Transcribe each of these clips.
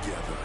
together.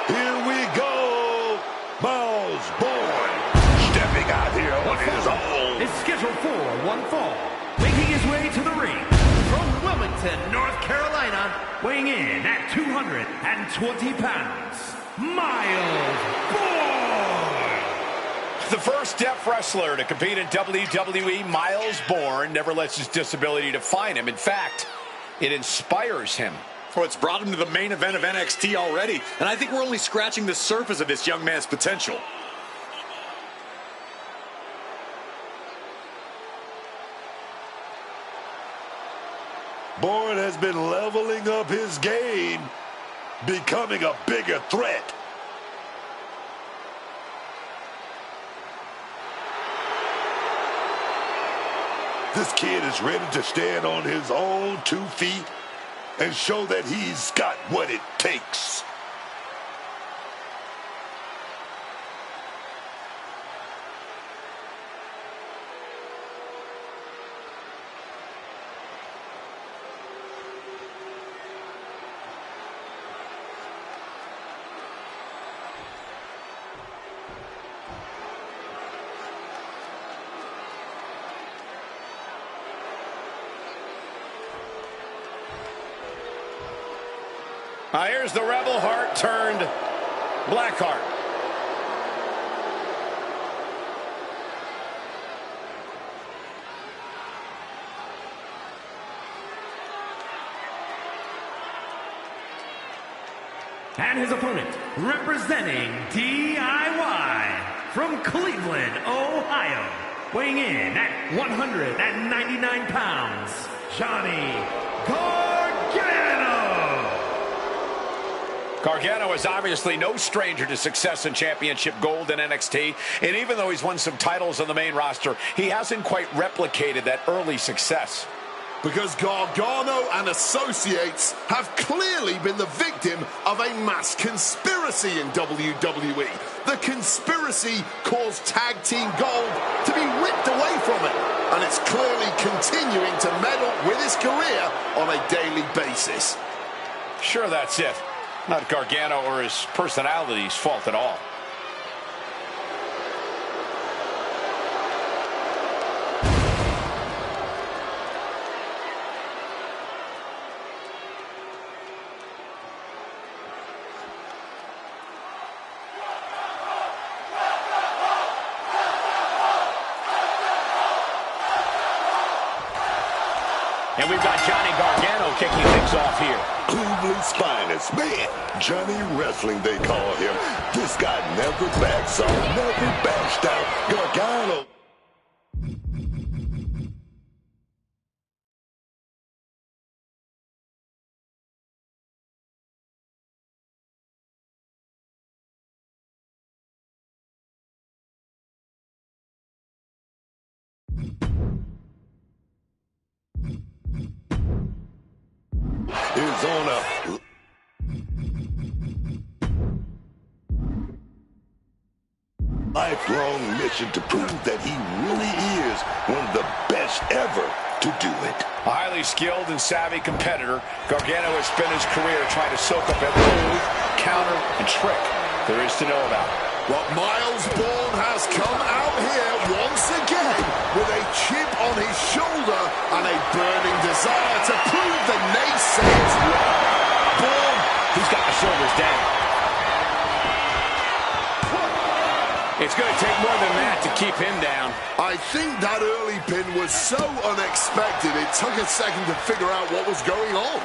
Here we go, Miles Bourne, stepping out here on his own. Is scheduled for one fall, making his way to the ring from Wilmington, North Carolina, weighing in at 220 pounds, Miles Bourne. The first deaf wrestler to compete in WWE, Miles Bourne, never lets his disability define him. In fact, it inspires him. Well, it's brought him to the main event of NXT already, and I think we're only scratching the surface of this young man's potential. Bourne has been leveling up his game, becoming a bigger threat. This kid is ready to stand on his own 2 feet and show that he's got what it takes. Here's the Rebel Heart turned Blackheart. And his opponent, representing DIY from Cleveland, Ohio, weighing in at 199 pounds, Johnny Gargano. Gargano is obviously no stranger to success in championship gold in NXT, and even though he's won some titles on the main roster, he hasn't quite replicated that early success. Because Gargano and associates have clearly been the victim of a mass conspiracy in WWE. The conspiracy caused Tag Team Gold to be ripped away from it, and it's clearly continuing to meddle with his career on a daily basis. Sure, that's it. Not Gargano or his personality's fault at all. And we've got Johnny Gargano kicking things off here. Cleveland's finest man, Johnny Wrestling they call him. This guy never backs off, never backs down. Gargano. Is on a lifelong mission to prove that he really is one of the best ever to do it. A highly skilled and savvy competitor, Gargano has spent his career trying to soak up every move, counter, and trick there is to know about. But Miles Bourne has come out here once again with a chip on his shoulder and a burning desire to prove the naysayers wrong. Bourne, he's got the shoulders down. It's going to take more than that to keep him down. I think that early pin was so unexpected, it took a second to figure out what was going on.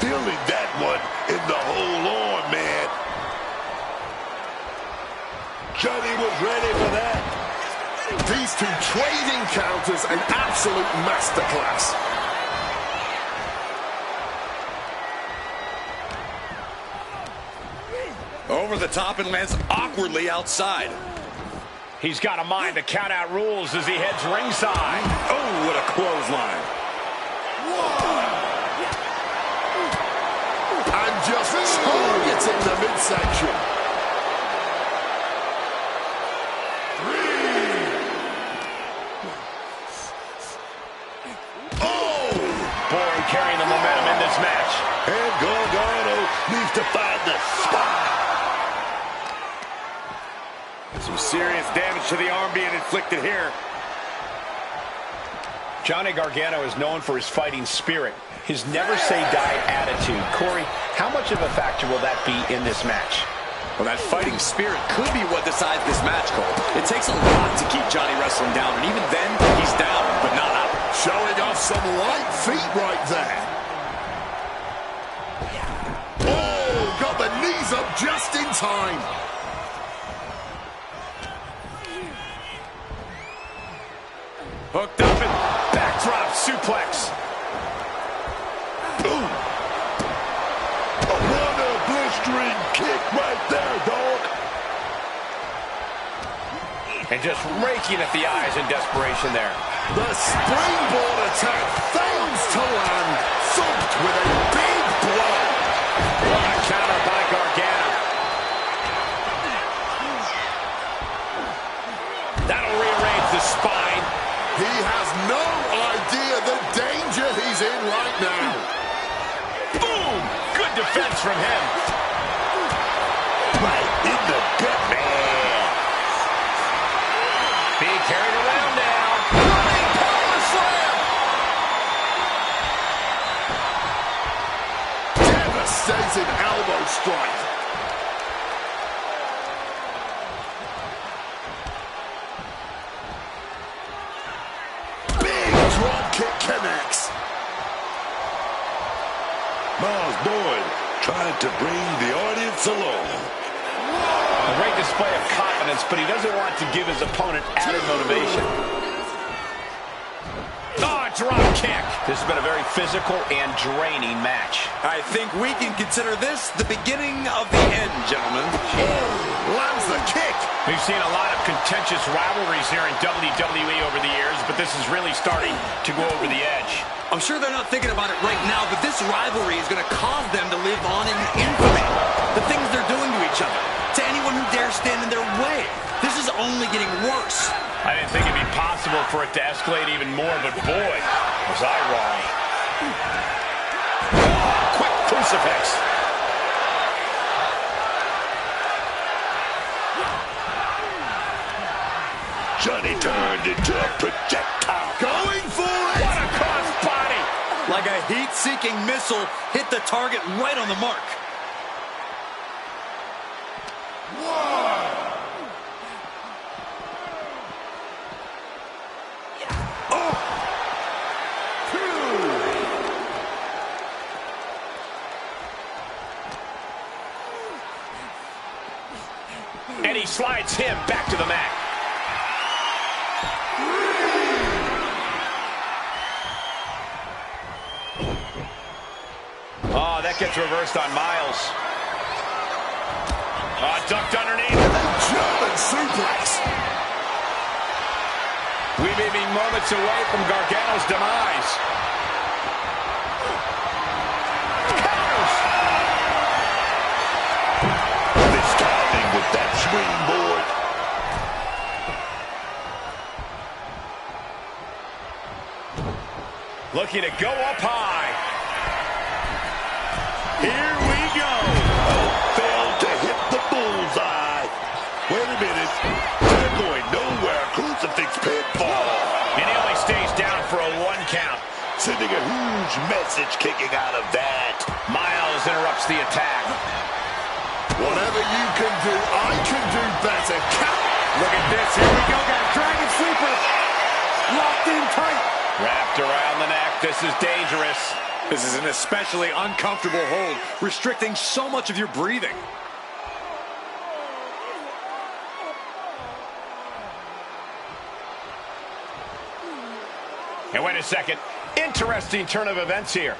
Feeling that one in the whole arm, man. Johnny was ready for that. These two trading counters, an absolute masterclass. Over the top and lands awkwardly outside. He's got a mind to count out rules as he heads ringside. Oh, what a clothesline. And just targeting the midsection. Boy, carrying the momentum in this match. And Gargano needs to find the spot. Some serious damage to the arm being inflicted here. Johnny Gargano is known for his fighting spirit, his never-say-die attitude. Corey, how much of a factor will that be in this match? Well, that fighting spirit could be what decides this match, Cole. It takes a lot to keep Johnny wrestling down, and even then, he's down, but not out. Showing off some light feet right there. Oh, got the knees up just in time. Hooked up and backdrop suplex. Ooh. Another blistering kick right there, dog. And just raking at the eyes in desperation there. The springboard attack fails to land, thumped with a big blow. What a counter by Gargano. That'll rearrange the spine. He has no idea the danger he's in right now. Boom! Good defense from him. Right in the gut, man. Being carried around now. Running power slam. Devastating elbow strike. Big drop kick connects. Miles Boyd trying to bring the audience along. A great display of confidence, but he doesn't want to give his opponent added motivation. Oh, drop kick. This has been a very physical and draining match. I think we can consider this the beginning of the end, gentlemen. Lands the kick. We've seen a lot of contentious rivalries here in WWE over the years, but this is really starting to go over the edge. I'm sure they're not thinking about it right now, but this rivalry is going to cause them to live on in infamy. The things they're doing to each other, to anyone who dares stand in their way. This is only getting worse. I didn't think it'd be possible for it to escalate even more, but boy, was I wrong. Quick crucifix. Johnny turned into a projectile. Going for it. What a cross body. Like a heat-seeking missile, hit the target right on the mark. And he slides him back to the mat. Oh, that gets reversed on Miles. Oh, ducked underneath. German suplex. We may be moments away from Gargano's demise. Counters. This timing with that springboard. Looking to go up high. Here we go. Failed to hit the bullseye. Wait a minute. They're going nowhere. Crucifix pinfall. And he only stays down for a 1 count. Sending a huge message kicking out of that. Miles interrupts the attack. Whatever you can do, I can do better. Look at this. Here we go, guys. Dragon Sleeper. Locked in tight. Wrapped around the neck. This is dangerous. This is an especially uncomfortable hold, restricting so much of your breathing. And wait a second. Interesting turn of events here.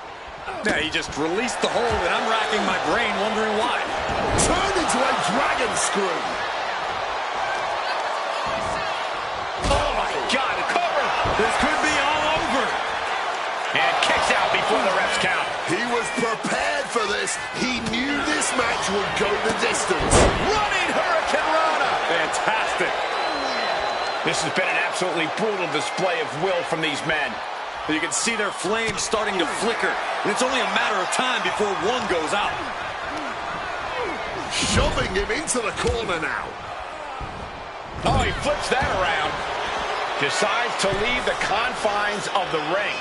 Yeah, he just released the hold, and I'm racking my brain wondering why. Turned into a dragon screw. Oh, my God. A cover. This could be all over. And kicks out before the refs count. He was prepared for this. He knew this match would go the distance. Running Hurricane Rana. Fantastic. This has been an absolutely brutal display of will from these men. You can see their flames starting to flicker, and it's only a matter of time before one goes out. Shoving him into the corner now. Oh, he flips that around. Decides to leave the confines of the ring.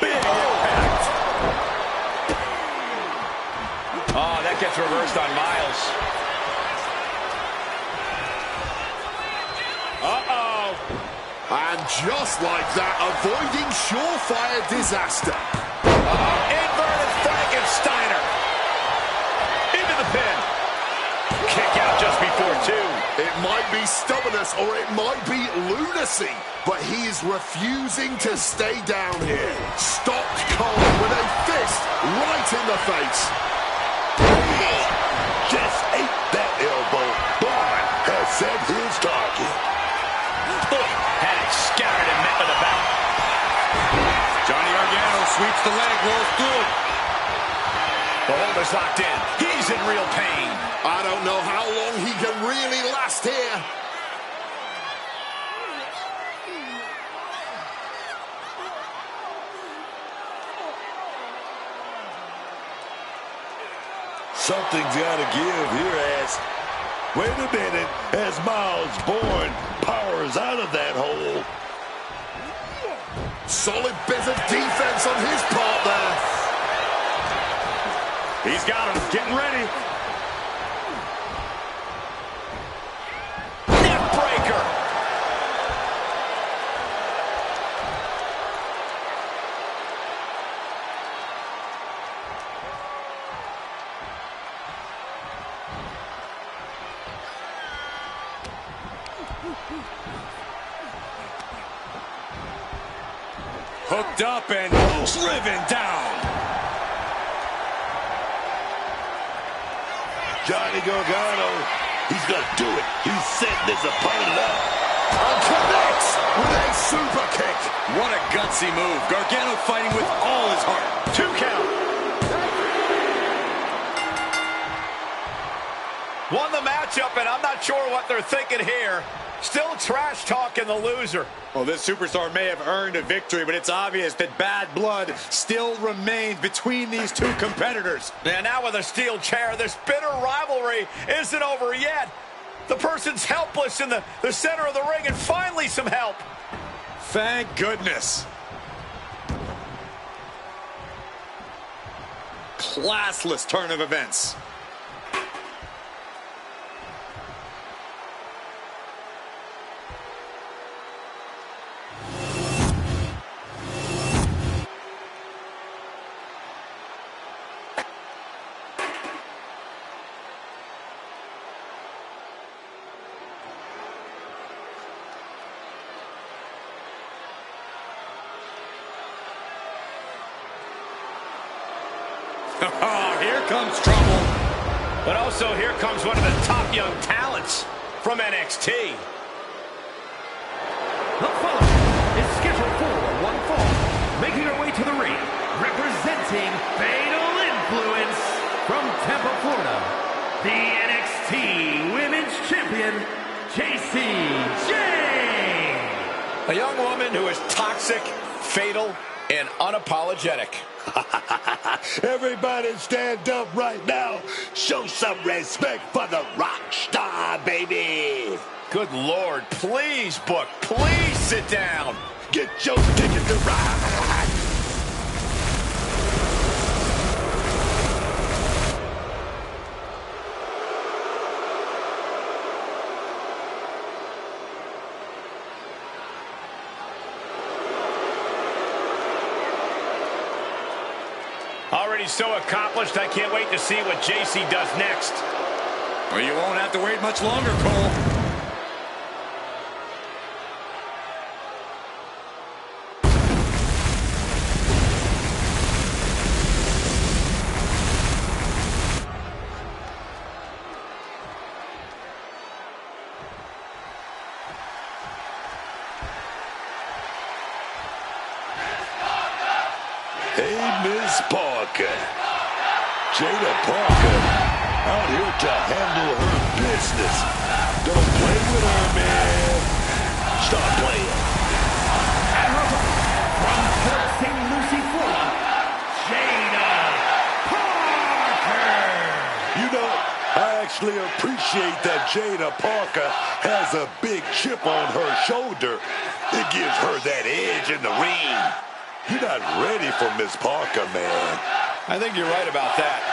Big impact. Oh, that gets reversed on Miles. Uh-oh. And just like that, avoiding surefire disaster. Inverted Frankensteiner. Into the pin. Kick out just before 2. It might be stubbornness or it might be lunacy, but he is refusing to stay down here. Stopped cold with a fist right in the face. Just ate that elbow. Bourne has set his target. Had it scattered and met with a bout. Johnny Gargano sweeps the leg, rolls through. The hold is locked in. He's in real pain. I don't know how long he can really last here. Something's got to give here as... Wait a minute, as Miles Bourne powers out of that hole. Solid bit of defense on his part there. He's got him, getting ready. Neck breaker. Hooked up and driven down. Johnny Gargano, he's going to do it. He's setting his opponent up. And connects with a super kick. What a gutsy move. Gargano fighting with all his heart. 2 count. Won the matchup, and I'm not sure what they're thinking here. Still trash talking the loser. Well, this superstar may have earned a victory, but it's obvious that bad blood still remains between these two competitors. And now with a steel chair, this bitter rivalry isn't over yet. The person's helpless in the center of the ring, and finally some help. Thank goodness. Classless turn of events. Oh, here comes trouble. But also here comes one of the top young talents from NXT. The following is scheduled for one fall. Making her way to the ring, representing Fatal Influence from Tampa, Florida, the NXT Women's Champion, Jacy Jayne. A young woman who is toxic, fatal, and unapologetic. Everybody stand up right now. Show some respect for the rock star, baby. Good Lord, please, Book, please sit down. Get your ticket to ride. Already so accomplished, I can't wait to see what Jacy does next. Well, you won't have to wait much longer, Cole. Miss Parker. Jada Parker out here to handle her business. Don't play with her, man. Stop playing. And her from Port St. Lucie, Florida, Jada Parker. You know, I actually appreciate that Jada Parker has a big chip on her shoulder. It gives her that edge in the ring. You're not ready for Miss Parker, man. I think you're right about that.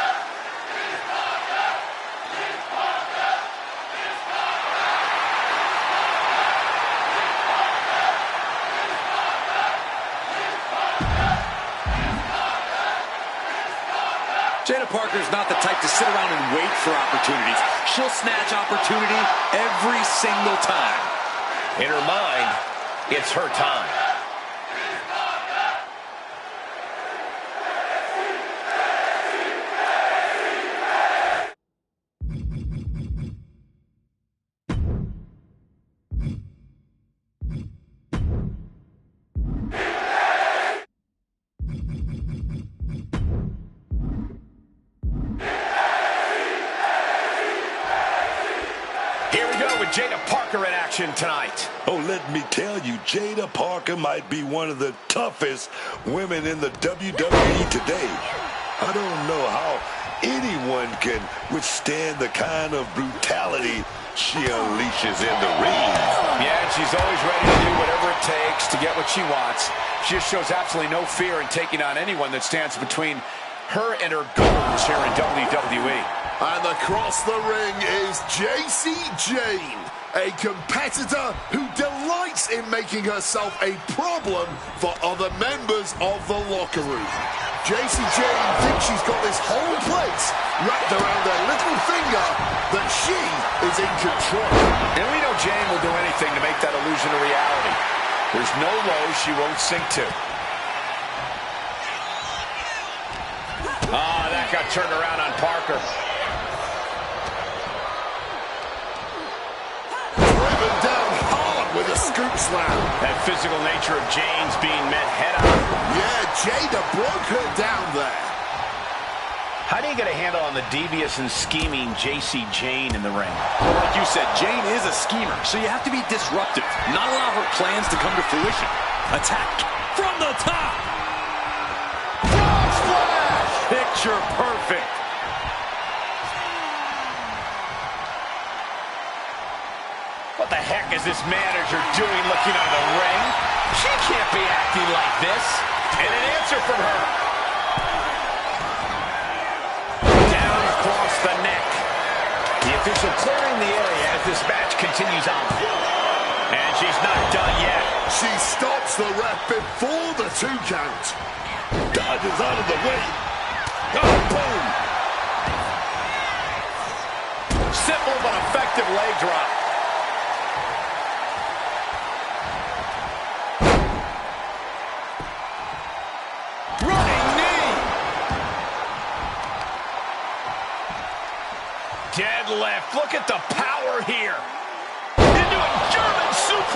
Jada Parker's not the type to sit around and wait for opportunities. She'll snatch opportunity every single time. In her mind, it's her time. Jada Parker in action tonight. Oh, let me tell you, Jada Parker might be one of the toughest women in the WWE today. I don't know how anyone can withstand the kind of brutality she unleashes in the ring. Yeah, and she's always ready to do whatever it takes to get what she wants. She just shows absolutely no fear in taking on anyone that stands between her and her goals here in WWE. And across the ring is Jacy Jayne, a competitor who delights in making herself a problem for other members of the locker room. Jacy Jayne thinks she's got this whole place wrapped around her little finger, that she is in control. And we know Jayne will do anything to make that illusion a reality. There's no low she won't sink to. Ah, that got turned around on Parker. Driven down hard with a scoop slam. That physical nature of Jayne's being met head-on. Yeah, Jada broke her down there. How do you get a handle on the devious and scheming Jacy Jayne in the ring? Well, like you said, Jayne is a schemer, so you have to be disruptive. Not allow her plans to come to fruition. Attack from the top. Frog splash! Picture perfect. What the heck is this manager doing looking out of the ring? She can't be acting like this. And an answer from her. Down across the neck. The official clearing the area as this match continues on. And she's not done yet. She stops the ref before the 2 count. Dodges out of the way. Oh, boom. Simple but effective leg drop. Deadlift. Look at the power here. Into a German soup.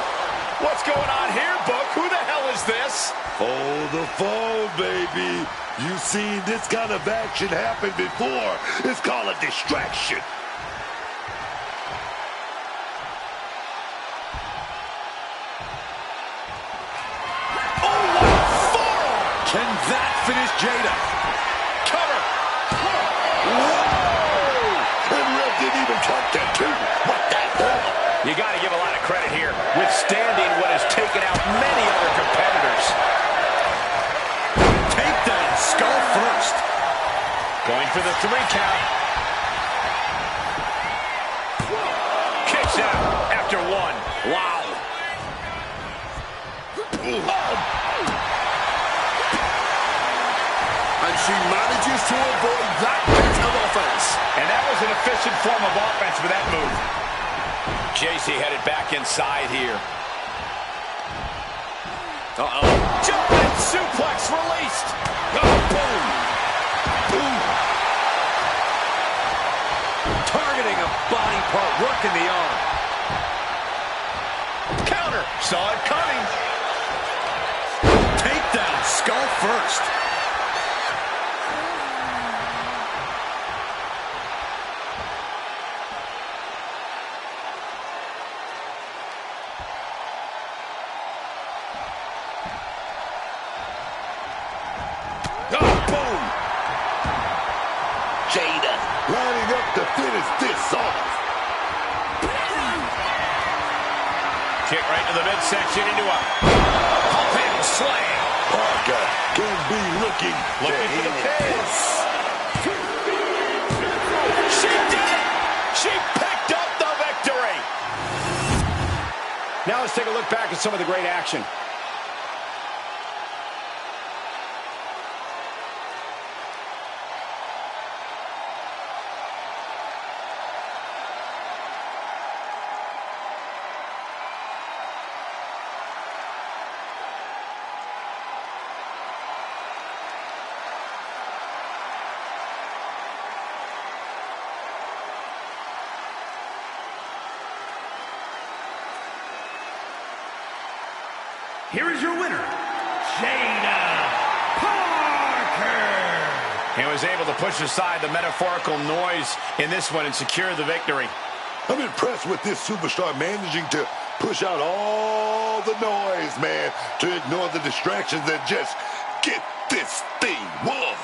What's going on here, Book? Who the hell is this? Oh, the fall, baby. You've seen this kind of action happen before. It's called a distraction. Oh, what a forearm. Can that finish Jada? Cover. Didn't even count that too. What the hell? You got to give a lot of credit here, withstanding what has taken out many other competitors. Takedown, skull first. Going for the 3 count. Kicks out after 1. Wow. And she manages to avoid that bit of offense. And that was an efficient form of offense with that move. Jacy headed back inside here. Uh-oh. Jumping suplex released. Oh, boom. Boom. Targeting a body part, working the arm. Counter. Saw it coming. Takedown, skull first. finish this off. Kick right to the midsection into a pump-in slam. Parker can be looking for the pin. She did it! She picked up the victory! Now let's take a look back at some of the great action. Here is your winner, Jada Parker. He was able to push aside the metaphorical noise in this one and secure the victory. I'm impressed with this superstar managing to push out all the noise, man, to ignore the distractions and just get this thing won.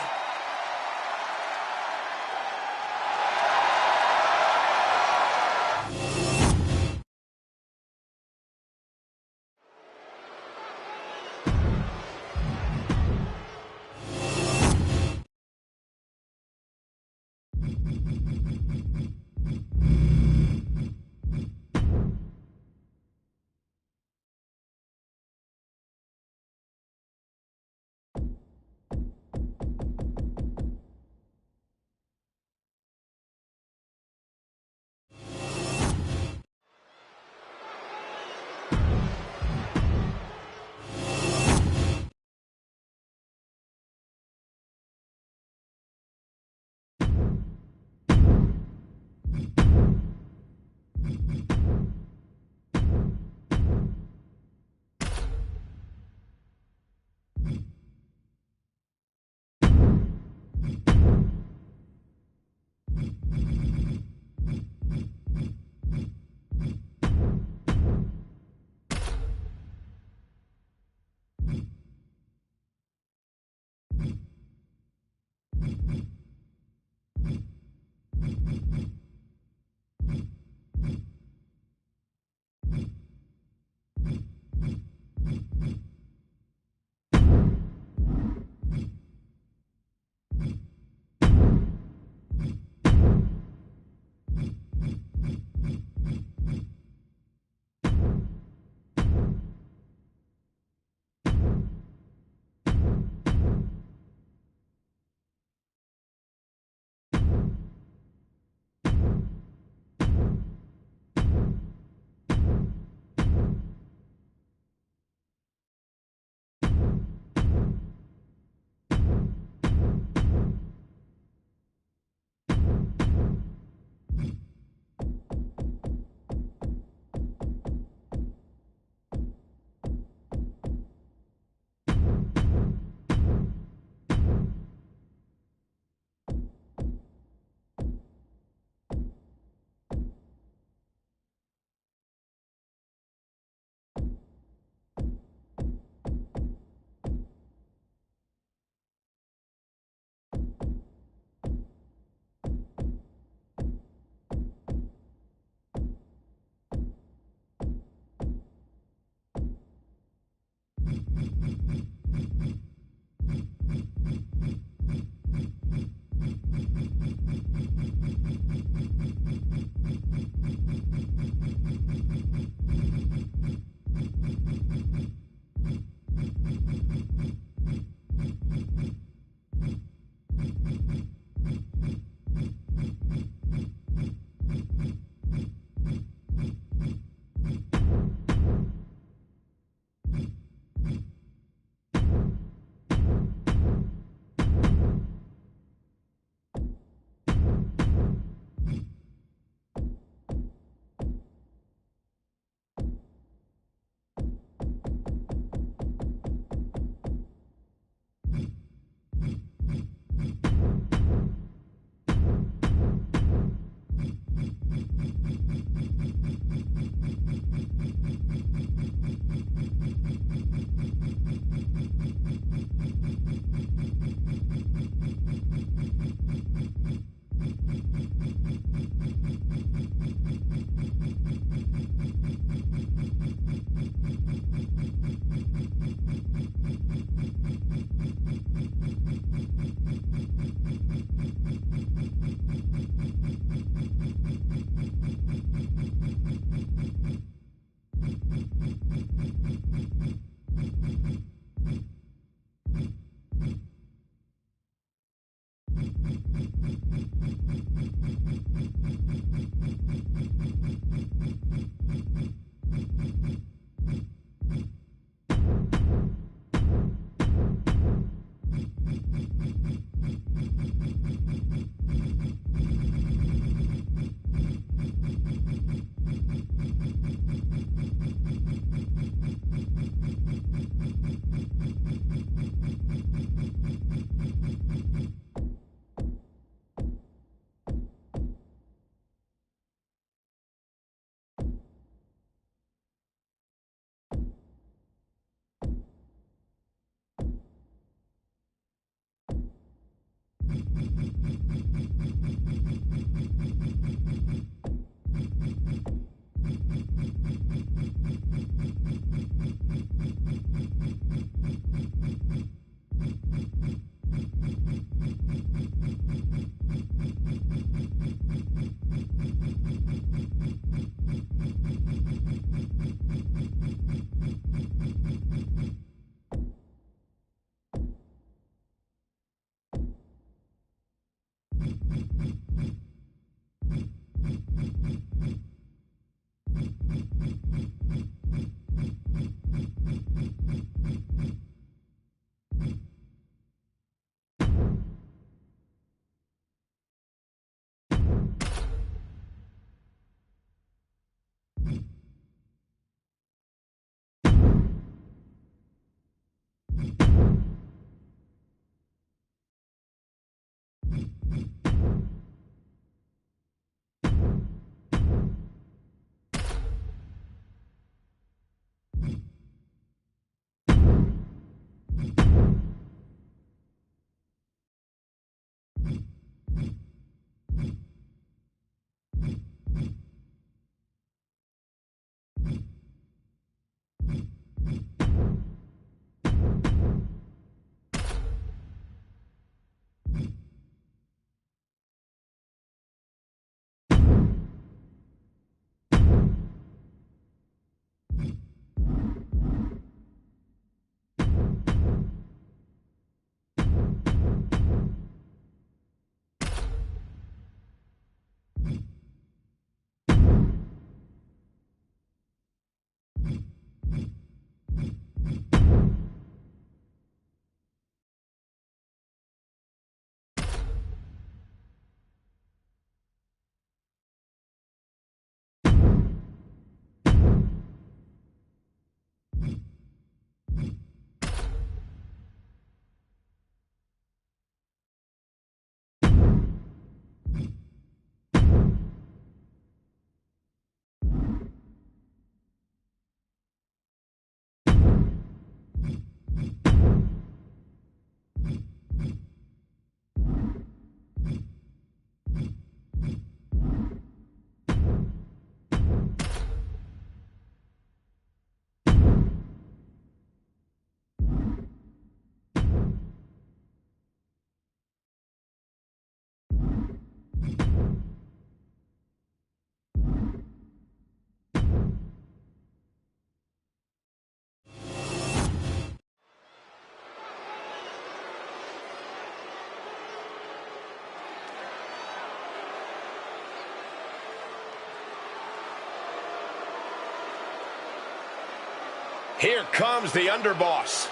Here comes the underboss.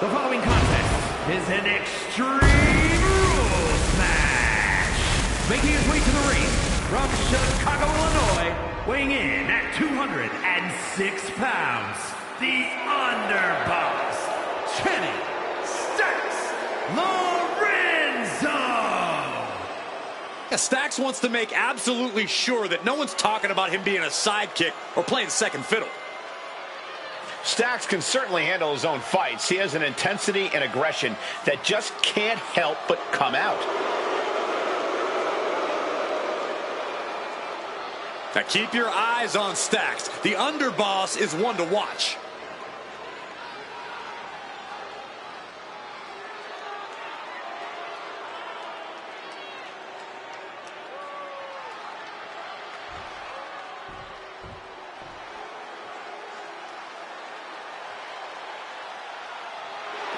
The following contest is an Extreme Rules match. Making his way to the ring from Chicago, Illinois, weighing in at 206 pounds, the underboss, Kenny Stacks Lorenzo. Yeah, Stacks wants to make absolutely sure that no one's talking about him being a sidekick or playing second fiddle. Stacks can certainly handle his own fights. He has an intensity and aggression that just can't help but come out. Now keep your eyes on Stacks. The underboss is one to watch.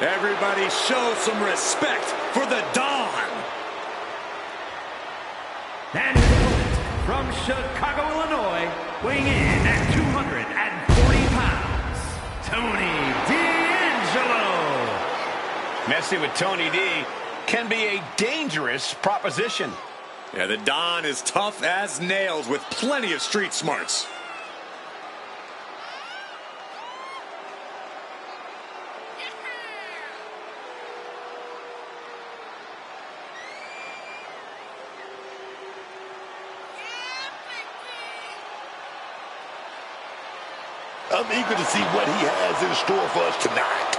Everybody show some respect for the Don. And his opponent from Chicago, Illinois, weighing in at 240 pounds, Tony D'Angelo. Messing with Tony D can be a dangerous proposition. Yeah, the Don is tough as nails with plenty of street smarts. I'm eager to see what he has in store for us tonight.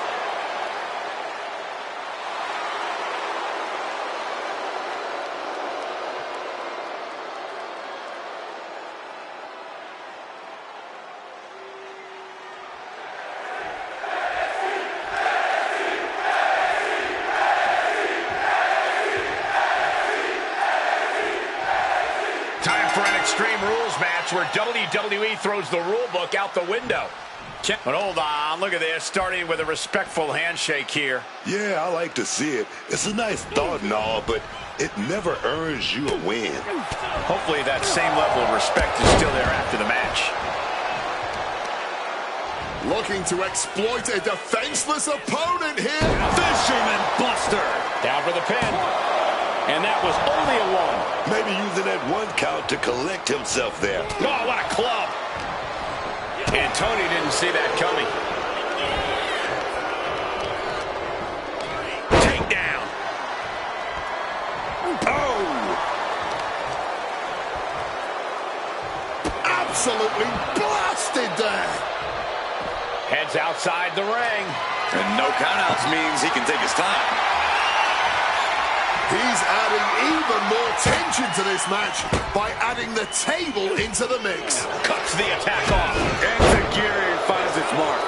Time for an Extreme Rules match where WWE throws the rule book out the window. But hold on, look at this, starting with a respectful handshake here. Yeah, I like to see it. It's a nice thought and all, but it never earns you a win. Hopefully that same level of respect is still there after the match. Looking to exploit a defenseless opponent here. Fisherman Buster. Down for the pin. And that was only a one. Maybe using that one count to collect himself there. Oh, what a club. And Tony didn't see that coming. Takedown. Oh! Absolutely blasted there. Heads outside the ring. And no countouts means he can take his time. He's adding even more tension to this match by adding the table into the mix. Cuts the attack off. Enzuigiri finds its mark.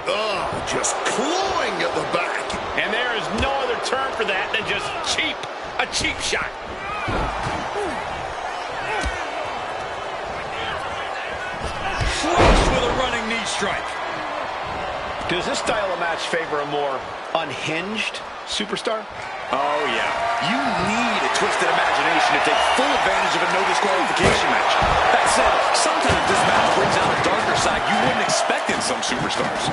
Oh, just clawing at the back. And there is no other term for that than just cheap. A cheap shot. Flush with a running knee strike. Does this style of match favor a more unhinged superstar? Oh, yeah. You need a twisted imagination to take full advantage of a no disqualification match. That said, sometimes this match brings out a darker side you wouldn't expect in some superstars.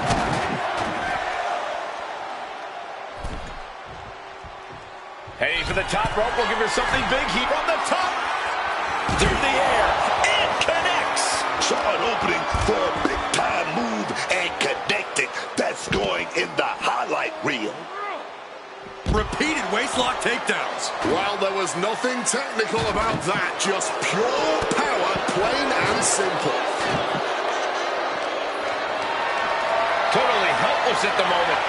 Heading for the top rope. We'll give her something big. He from the top. Through the air. And connects. Saw an opening for a big-time move and connected. That's going in the highlight reel. Repeated waistlock takedowns. Well, there was nothing technical about that. Just pure power, plain and simple. Totally helpless at the moment.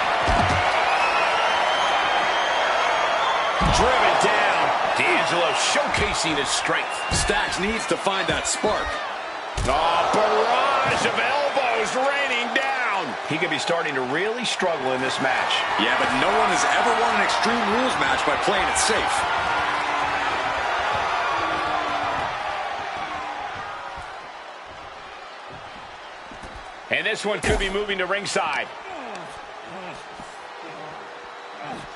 Driven down. D'Angelo showcasing his strength. Stacks needs to find that spark. Oh, barrage of elbows raining down. He could be starting to really struggle in this match. Yeah, but no one has ever won an Extreme Rules match by playing it safe. And this one could be moving to ringside.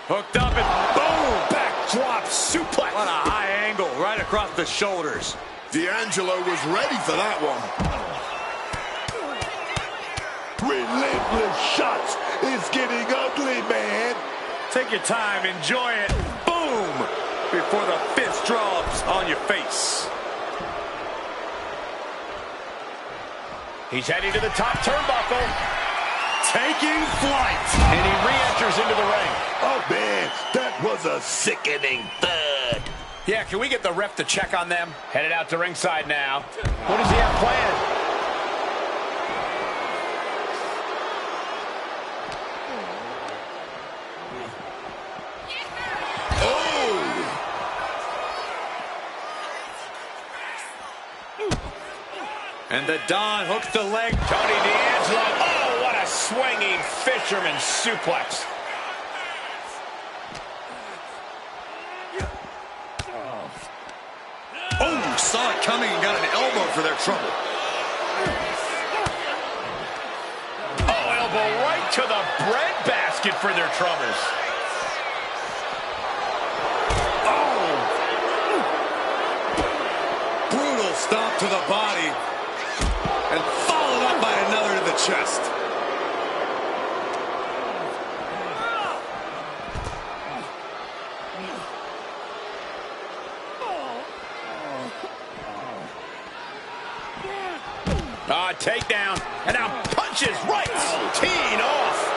Hooked up and boom! Backdrop suplex. What a high angle right across the shoulders. D'Angelo was ready for that one. Relentless shots. It's getting ugly, man. Take your time, enjoy it. Boom! Before the fist drops on your face. He's heading to the top turnbuckle. Taking flight. And he re-enters into the ring. Oh, man, that was a sickening thud. Yeah, can we get the ref to check on them? Headed out to ringside now. What does he have planned? And the Don hooks the leg. Tony D'Angelo. Oh, what a swinging fisherman suplex. Oh, saw it coming and got an elbow for their trouble. Oh, elbow right to the breadbasket for their troubles. Brutal stomp to the body. And followed up by another to the chest. Takedown, and now punches right, teeing off.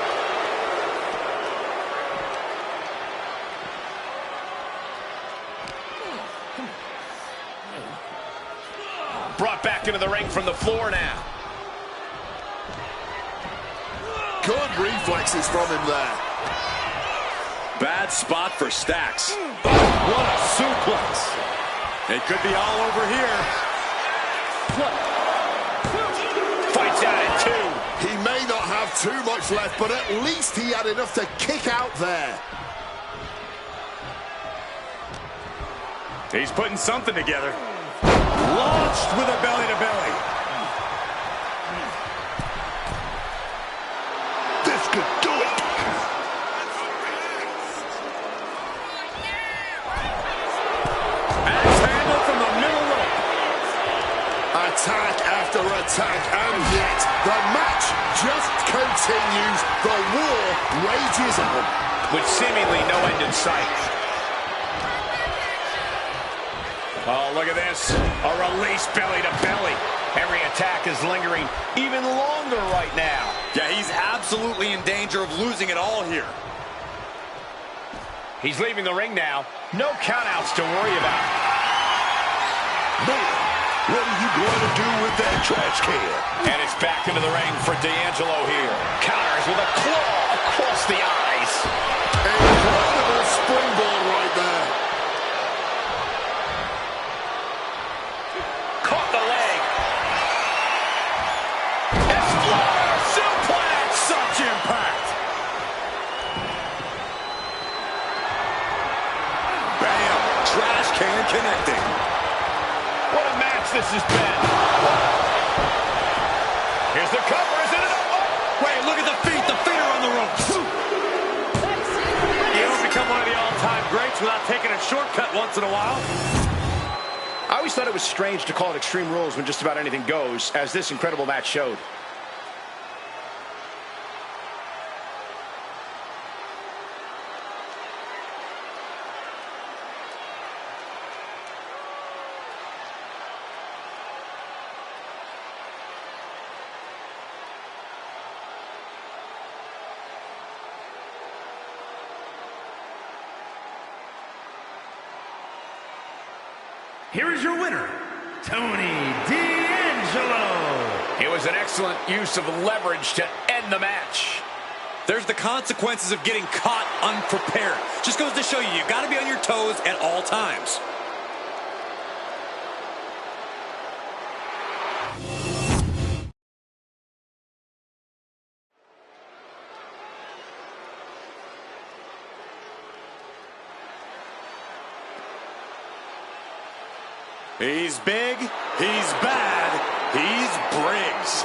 Brought back into the ring from the floor now. Good reflexes from him there. Bad spot for Stacks. What a suplex. It could be all over here. Fights out at 2. He may not have too much left, but at least he had enough to kick out there. He's putting something together. Launched with a belly-to-belly. This could do it. Axe handle from the middle rope. Attack after attack, and yet the match just continues. The war rages on. With seemingly no end in sight. Oh, look at this. A release belly to belly. Every attack is lingering even longer right now. Yeah, he's absolutely in danger of losing it all here. He's leaving the ring now. No countouts to worry about. Man, what are you going to do with that trash can? And it's back into the ring for D'Angelo here. Counters with a claw across the eyes. Incredible springboard right there. Caught the leg. Exploder suplex. Such impact. Bam. Trash can connecting. What a match this has been. Here's the cover. Is it enough? Oh. Wait, look at the feet. The feet are on the ropes. You don't become one of the all-time greats without taking a shortcut once in a while. I always thought it was strange to call it Extreme Rules when just about anything goes, as this incredible match showed. Here is your winner, Tony D'Angelo. It was an excellent use of leverage to end the match. There's the consequences of getting caught unprepared. Just goes to show you, you've got to be on your toes at all times. He's big, he's bad, he's Briggs.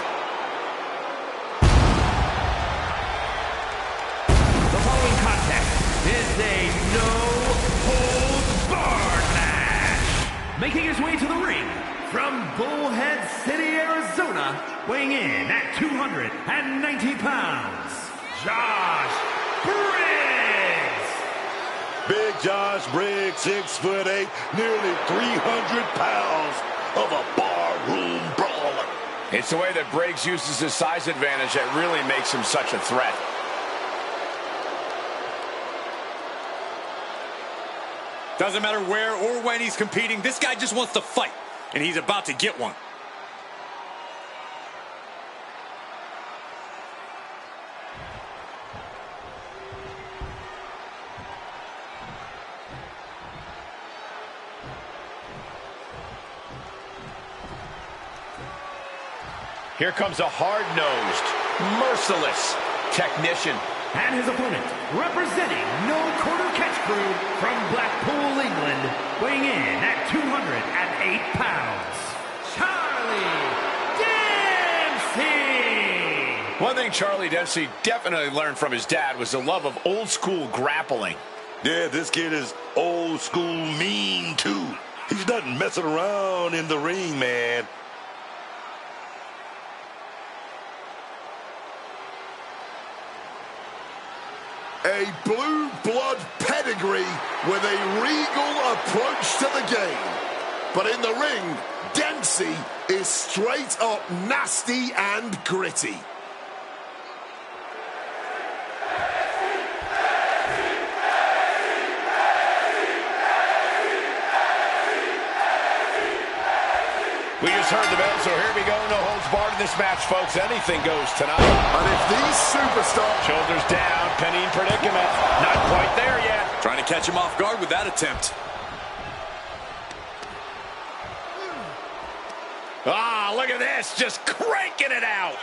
The following contest is a no-holds-barred match. Making his way to the ring from Bullhead City, Arizona, weighing in at 290 pounds, Josh Briggs. Big Josh Briggs, 6'8", nearly 300 pounds of a barroom brawler. It's the way that Briggs uses his size advantage that really makes him such a threat. Doesn't matter where or when he's competing, this guy just wants to fight, and he's about to get one. Here comes a hard-nosed, merciless technician. And his opponent, representing No Quarter Catch Crew from Blackpool, England, weighing in at 208 pounds, Charlie Dempsey. One thing Charlie Dempsey definitely learned from his dad was the love of old school grappling. Yeah, this kid is old school mean, too. He's not messing around in the ring, man. A blue blood pedigree with a regal approach to the game. But in the ring, Dempsey is straight up nasty and gritty. We just heard the bell, so here we go. No holds barred in this match, folks. Anything goes tonight. And if these superstars... Shoulders down, pinning predicament. Not quite there yet. Trying to catch him off guard with that attempt. Ah, look at this. Just cranking it out.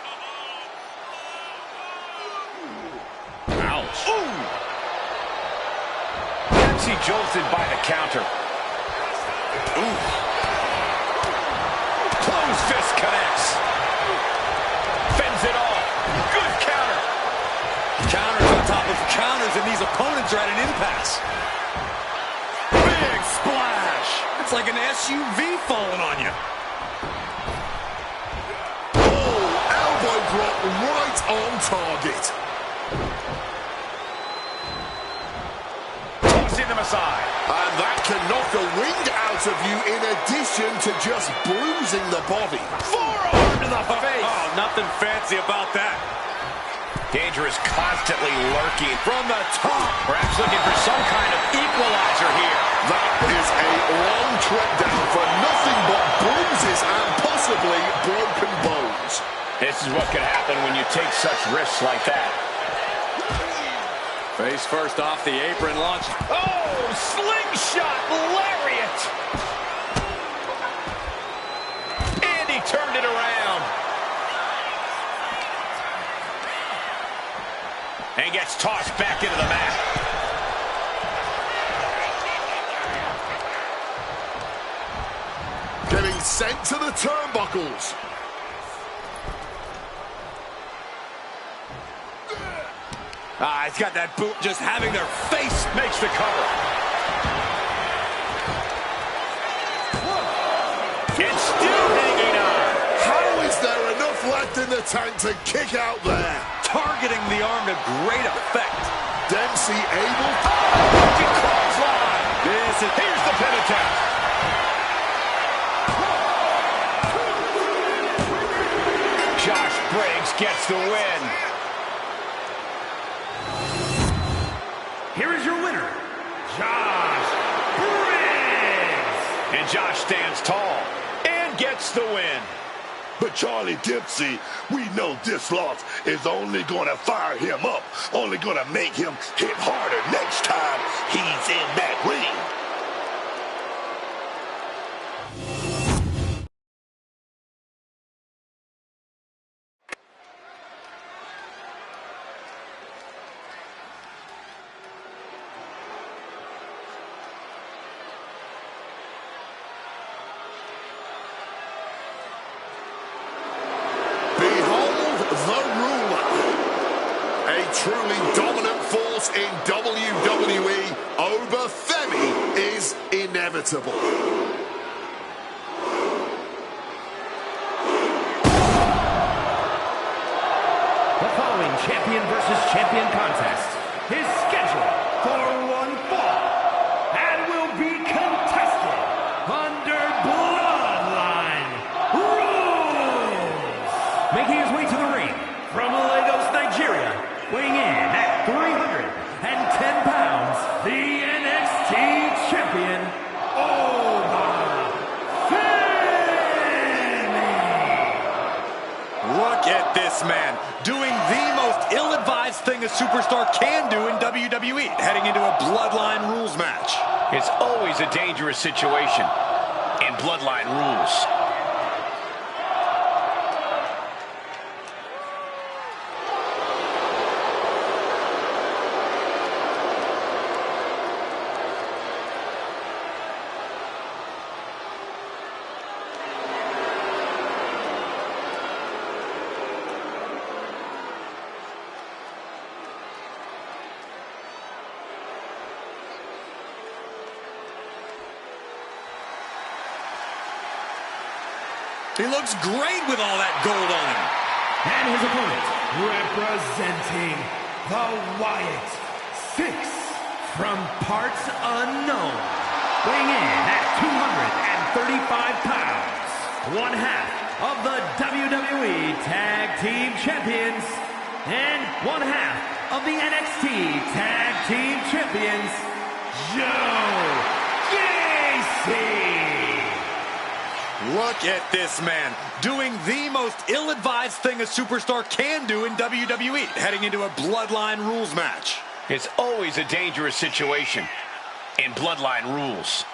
Ouch. Ooh. Dempsey jolted by the counter. Ooh. Closed fist connects. Fends it off. Good counter. Counters on top of counters, and these opponents are at an impasse. Big splash. It's like an SUV falling on you. Oh, elbow drop right on target. Tossing them aside. And that can knock the wind out of you in addition to just bruising the body. Forearm to the face. Oh, nothing fancy about that. Dangerous constantly lurking from the top. Perhaps looking for some kind of equalizer here. That is a long trip down for nothing but bruises and possibly broken bones. This is what can happen when you take such risks like that. Face first off the apron, launch. Oh, slingshot lariat. And he turned it around. And gets tossed back into the mat. Getting sent to the turnbuckles. He's got that boot, just having their face. Makes the cover. It's still hanging on. How is there enough left in the tank to kick out there? Targeting the arm to great effect. Dempsey able... Clothesline. Here's the pin attempt. Josh Briggs gets the win. Here is your winner, Josh Briggs. And Josh stands tall and gets the win. But Charlie Dempsey, we know this loss is only going to fire him up, only going to make him hit harder next time he's in that ring. Truly dominant force in WWE, over Femi is inevitable. The following champion versus champion contest is scheduled for one fall and will be contested under Bloodline rules. Making his way to the ring from Lagos, Nigeria, weighing in at 310 pounds, the NXT champion, Look at this man doing the most ill-advised thing a superstar can do in WWE, heading into a Bloodline rules match. It's always a dangerous situation in Bloodline rules. He looks great with all that gold on him. And his opponent, representing the Wyatt Six from parts unknown, weighing in at 235 pounds, one half of the WWE Tag Team Champions, and one half of the NXT Tag Team Champions, Joe Gacy. Look at this man doing the most ill-advised thing a superstar can do in WWE, heading into a Bloodline Rules match. It's always a dangerous situation in Bloodline Rules.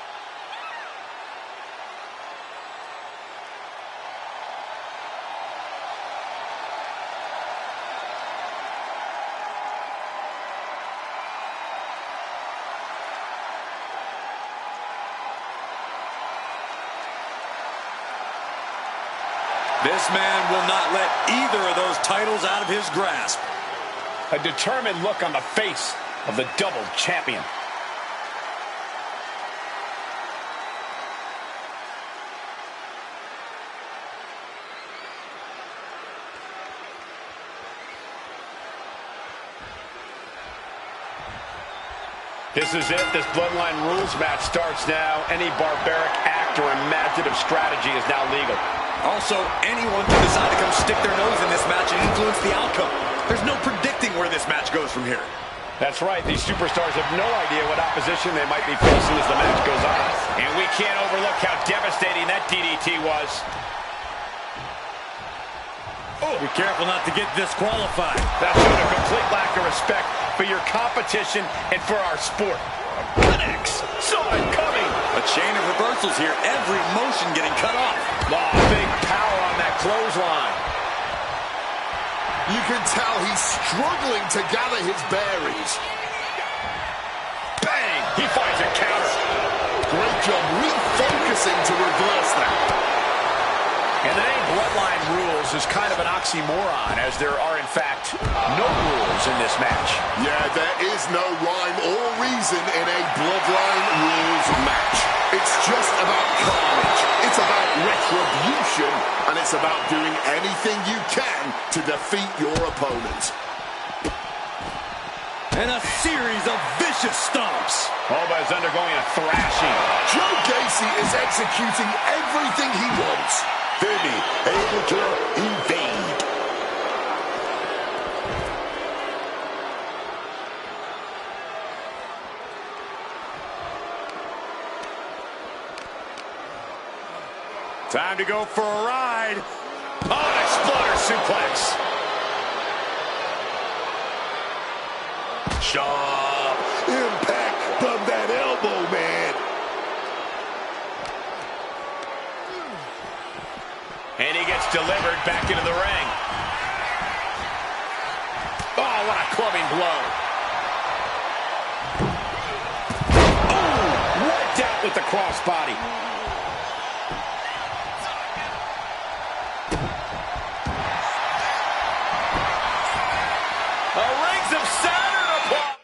This man will not let either of those titles out of his grasp. A determined look on the face of the double champion. This is it. This Bloodline Rules match starts now. Any barbaric act or imaginative strategy is now legal. Also, anyone can decide to come stick their nose in this match and influence the outcome. There's no predicting where this match goes from here. That's right. These superstars have no idea what opposition they might be facing as the match goes on. And we can't overlook how devastating that DDT was. Oh, be careful not to get disqualified. That showed a complete lack of respect for your competition and for our sport. Connects. Saw it coming. A chain of reversals here. Every motion getting cut off. Oh, big power on that clothesline. You can tell he's struggling to gather his bearings. Bang! He finds a counter. Great job refocusing to reverse that. And the name Bloodline Rules is kind of an oxymoron, as there are, in fact, no rules in this match. Yeah, there is no rhyme or reason in a Bloodline Rules match. It's just about carnage. It's about retribution. And it's about doing anything you can to defeat your opponent. And a series of vicious stomps. Alba is undergoing a thrashing. Joe Gacy is executing everything he wants. Vinny able to evade. Time to go for a ride. Oh, an exploder suplex. Sharp impact from that elbow, man. And he gets delivered back into the ring. Oh, what a clubbing blow. Oh, wiped out with the crossbody. A Rings of Saturn apart.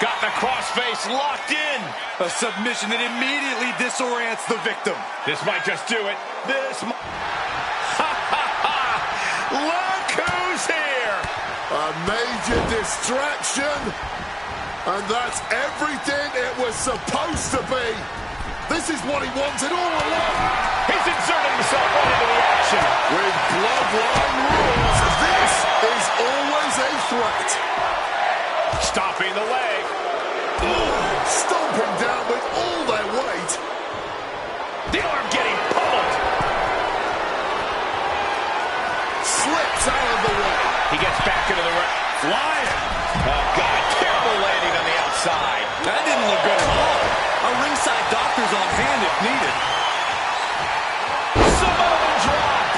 Got the crossface locked in. A submission that immediately disorients the victim. This might just do it. This might... Look who's here. A major distraction. And that's everything it was supposed to be. This is what he wanted all along. He's inserted himself right into the action. With Bloodline Rules, this is always a threat. Stopping the leg. Stomping down with all their weight. The arm getting pummeled. Slips out of the way. He gets back into the ring. Flying. Oh, God. Terrible landing on the outside. That didn't look good at all. A ringside doctor's on hand if needed. Samoan drop.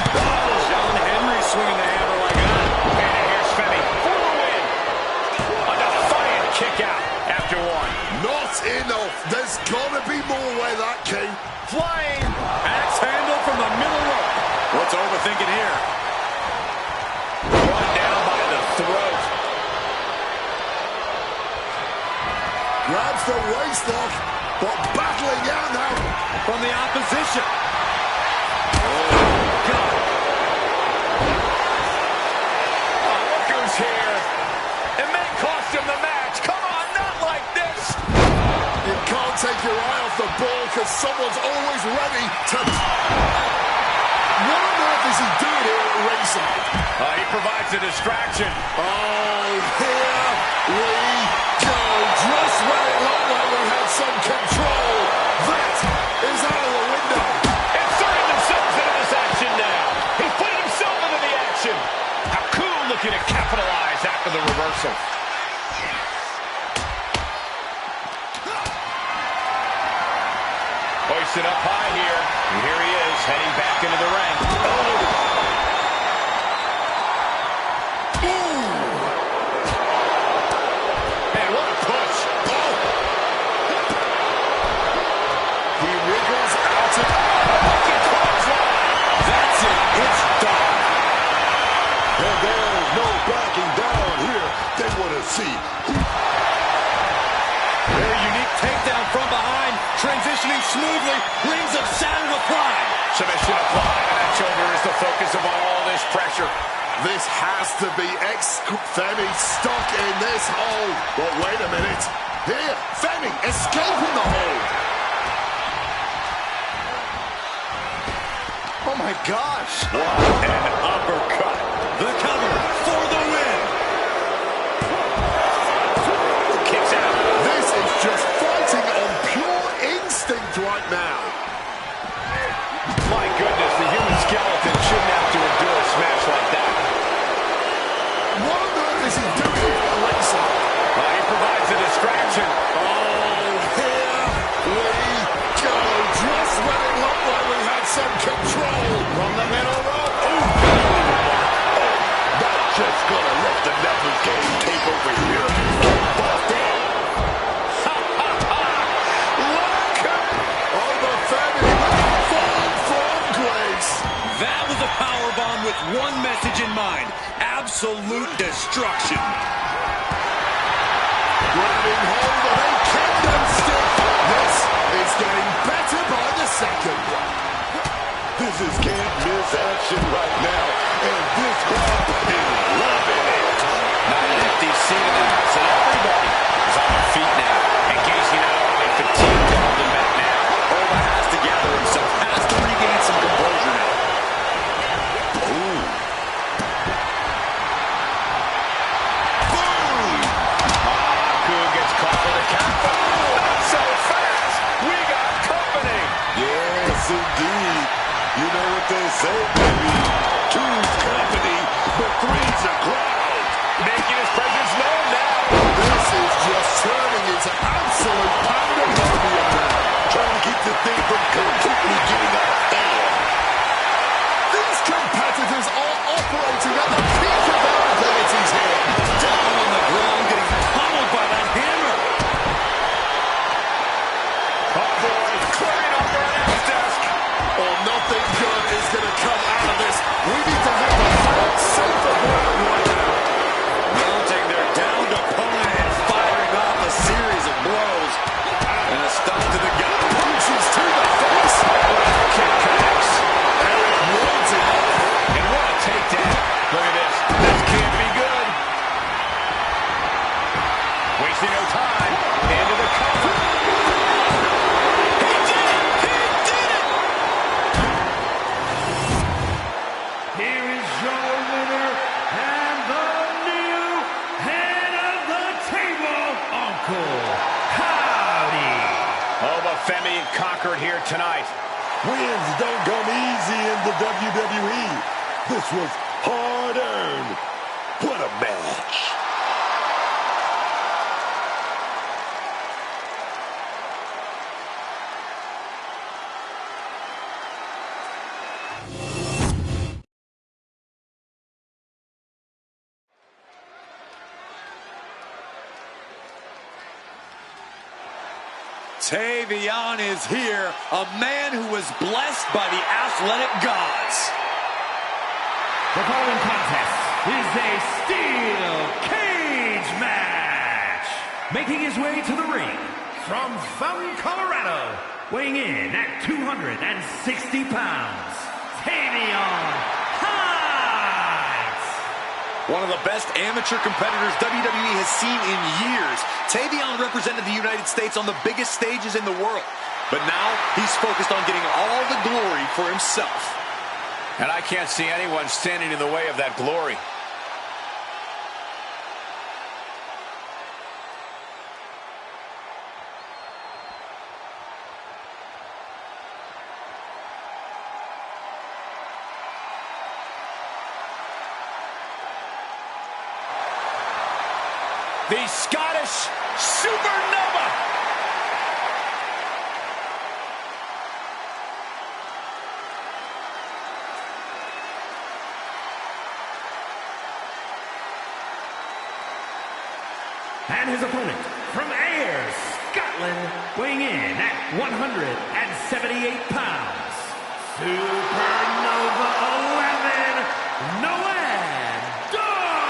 Oh, John Henry swinging the hammer like that. And here's Femi for the win. A defiant kick out after one. Not enough. There's got to be more where that came. Flying. Axe handle from the middle rope. What's overthinking here? Brought down by the throat. Drops the waistlock, but battling out now from the opposition. Look who's here. It may cost him the match. Come on, not like this. You can't take your eye off the ball because someone's always ready to... What on earth is he doing here at ringside? He provides a distraction. Oh, here we go. Just when it looked like we had some control, that is out of the window. Inserting themselves into this action now. He's putting himself into the action. Haku looking to capitalize after the reversal. Hoisted up high here. And here he is, heading back into the ring. Man, what a push. He wriggles out of... That's it. It's done. And there's no backing down here. They want to see. Very unique takedown from behind, transitioning smoothly, rings of Saturn applied. Submission applied, and that shoulder is the focus of all this pressure. This has to be Femi stuck in this hole. But wait a minute. Here, Femi escaping the hole. Oh my gosh. What an uppercut. The cover for the win. Kicks out. This is just fighting on pure instinct right now. My goodness, the human skeleton shouldn't have to endure a smash like that. What on earth is he doing at ringside? He provides a distraction. Oh, here we go. Just when it looked like we had some control. From the middle rope. Not just gonna let the numbers game take over here. Bust it. That was a powerbomb with one message in mind: absolute destruction. Grabbing hold of a kendo stick. This is getting better by the second. This is can't miss action right now, and this crowd is loving it. Not an empty seat in the house, and everybody is on their feet now. And Casey not only fatigued to hold him back now. Oba has to gather himself, has to regain some composure now. Indeed. You know what they say, baby. Two's company, but three's a crowd. Making his presence known now. This is just turning into absolute pandemonium now. Trying to keep the thing from completely getting out of hand. These competitors are operating at the peak of their abilities here. Down on the ground, getting pummeled by that hammer. Oh boy, clearing up their next desk. Or nothing good is going to come out of this. We need to have the fight safer ground right now. Mounting their downed opponent and firing off a series of blows. And a stomp to the gut. Punches to the face. Kick connects. Eric wards it off. And what a takedown. Look at this. This can't be good. Wasting no time. Into the cover. He did it! He did it! Here is your winner and the new head of the table, Uncle Howdy. Oh, but Femi conquered here tonight. Wins don't come easy in the WWE. This was hard-earned. What a match. Tavion is here, a man who was blessed by the athletic gods. The following contest is a steel cage match. Making his way to the ring from Fountain, Colorado, weighing in at 260 pounds, Tavion Heights. One of the best amateur competitors WWE has seen in years. Tavion represented the United States on the biggest stages in the world. But now he's focused on getting all the glory for himself. And I can't see anyone standing in the way of that glory. The Scottish Supernova. And his opponent from Ayr, Scotland, weighing in at 178 pounds, Supernova 11, Noam Dar.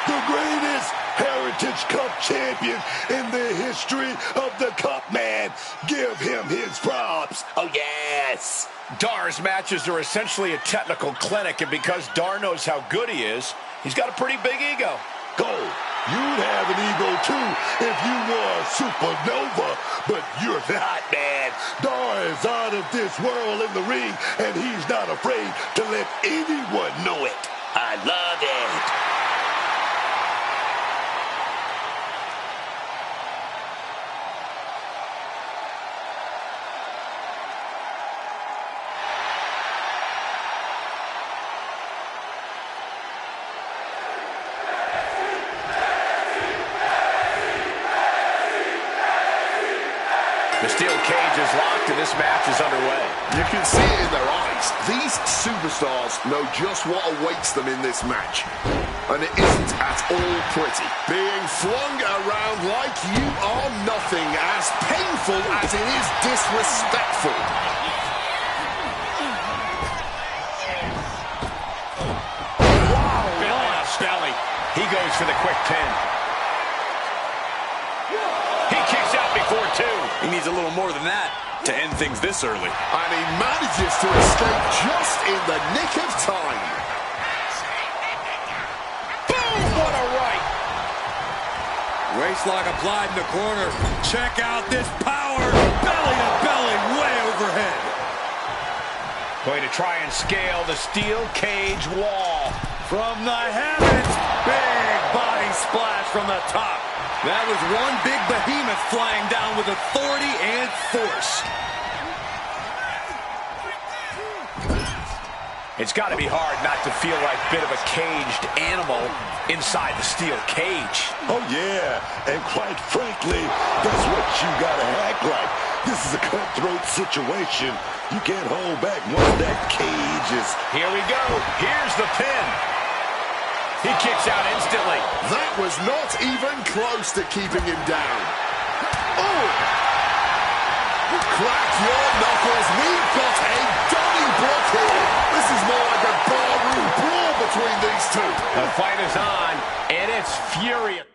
The greatest Heritage Cup champion in the history of the Cup, man. Give him his props. Oh, yes. Dar's matches are essentially a technical clinic, and because Dar knows how good he is, he's got a pretty big ego. Go. You'd have an ego, too, if you were a supernova, but you're not, man. Dar is out of this world in the ring, and he's not afraid to let anyone know it. I love it. The steel cage is locked and this match is underway. You can see it in their eyes. These superstars know just what awaits them in this match. And it isn't at all pretty. Being flung around like you are nothing, as painful as it is disrespectful. Wow, Billy belly. He goes for the quick pin. He kicks out before two. He needs a little more than that to end things this early. And he manages to escape just in the nick of time. Boom! What a right. Waistlock applied in the corner. Check out this power. Belly to belly, way overhead. Going to try and scale the steel cage wall. From the heavens, big body splash from the top. That was one big behemoth flying down with authority and force. It's got to be hard not to feel like a bit of a caged animal inside the steel cage. Oh, yeah. And quite frankly, that's what you gotta act like. This is a cutthroat situation. You can't hold back once that cage is... Here we go. Here's the pin. He kicks out instantly. That was not even close to keeping him down. Oh! Crack your knuckles. We've got a Donnybrook here. This is more like a barroom brawl between these two. The fight is on, and it's furious.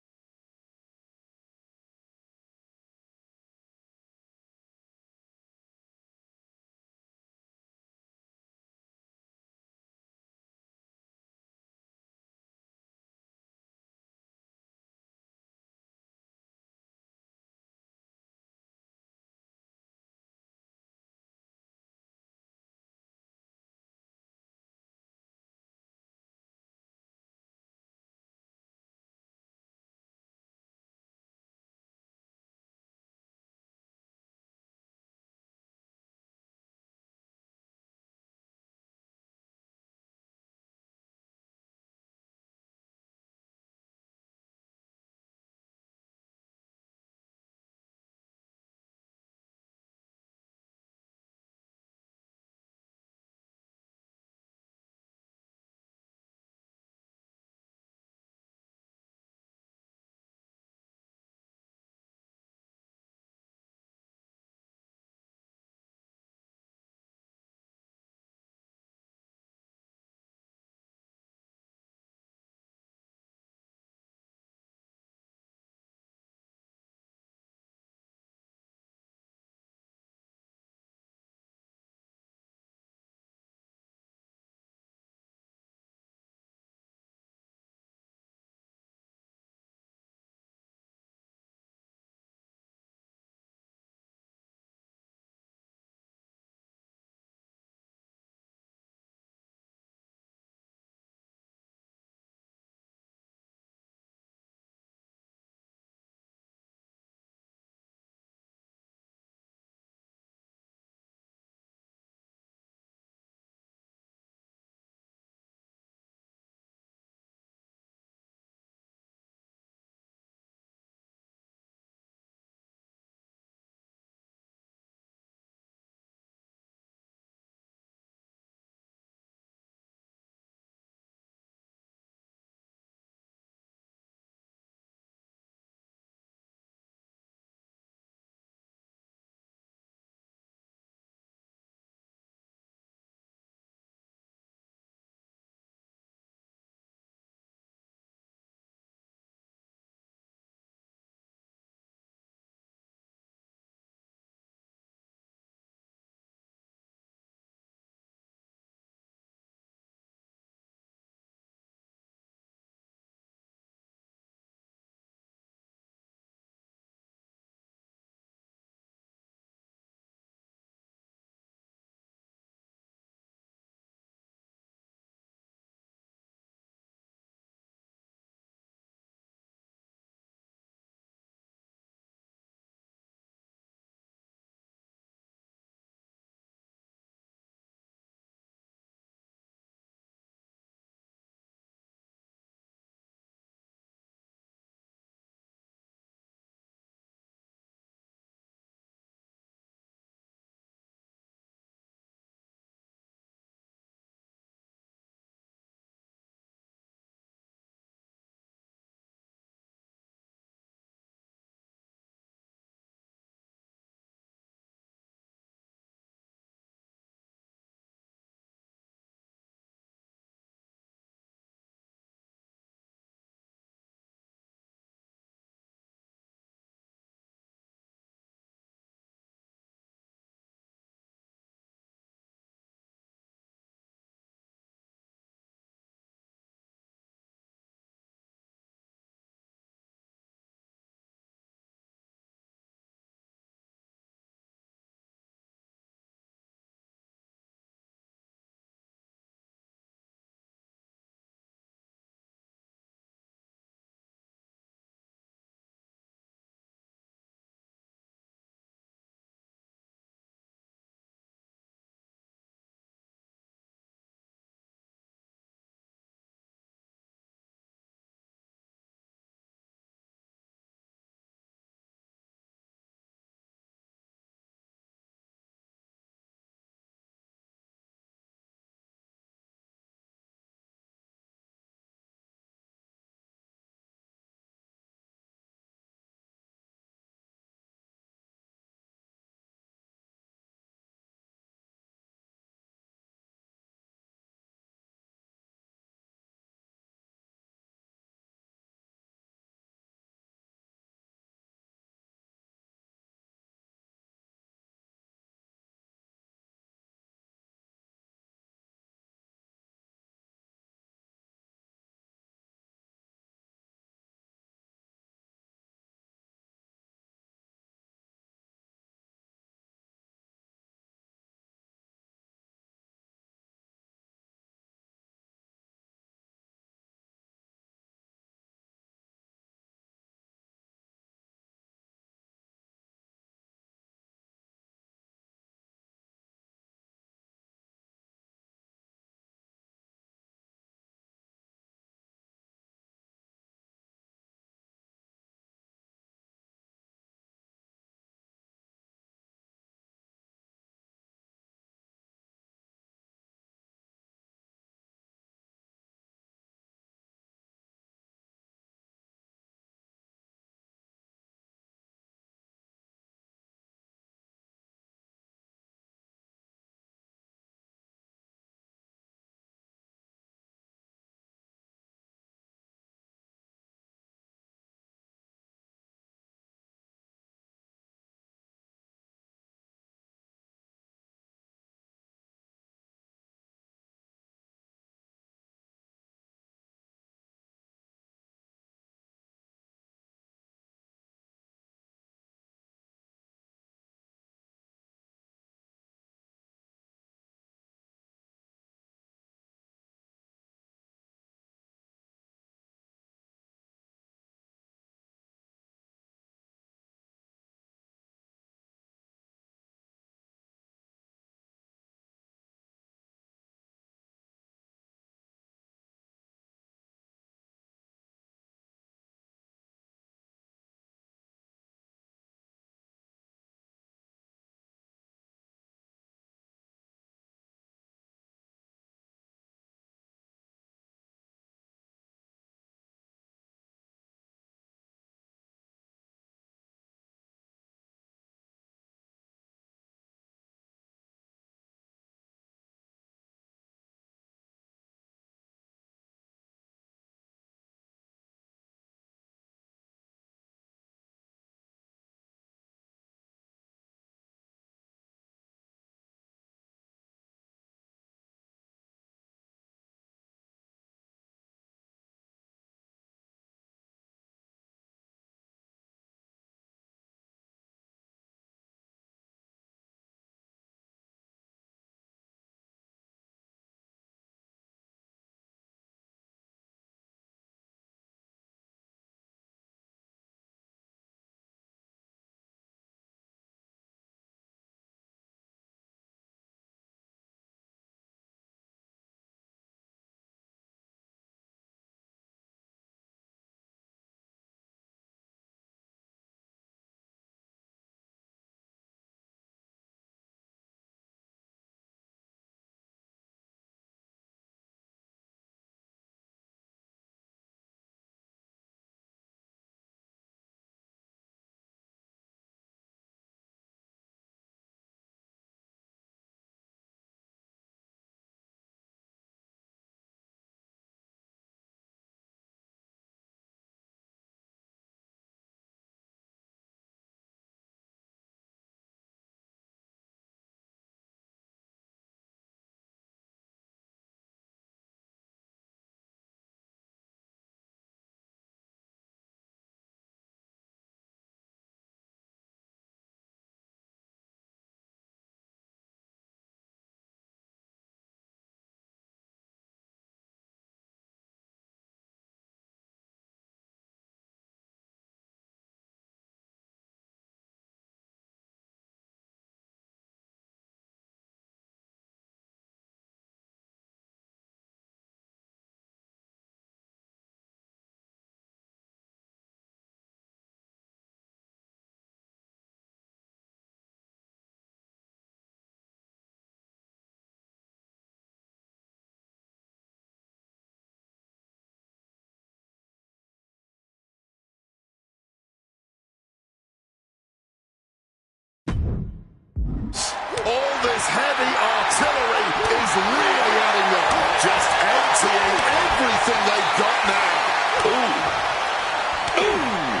This heavy artillery is really adding up. Just emptying everything they've got now. Ooh. Ooh.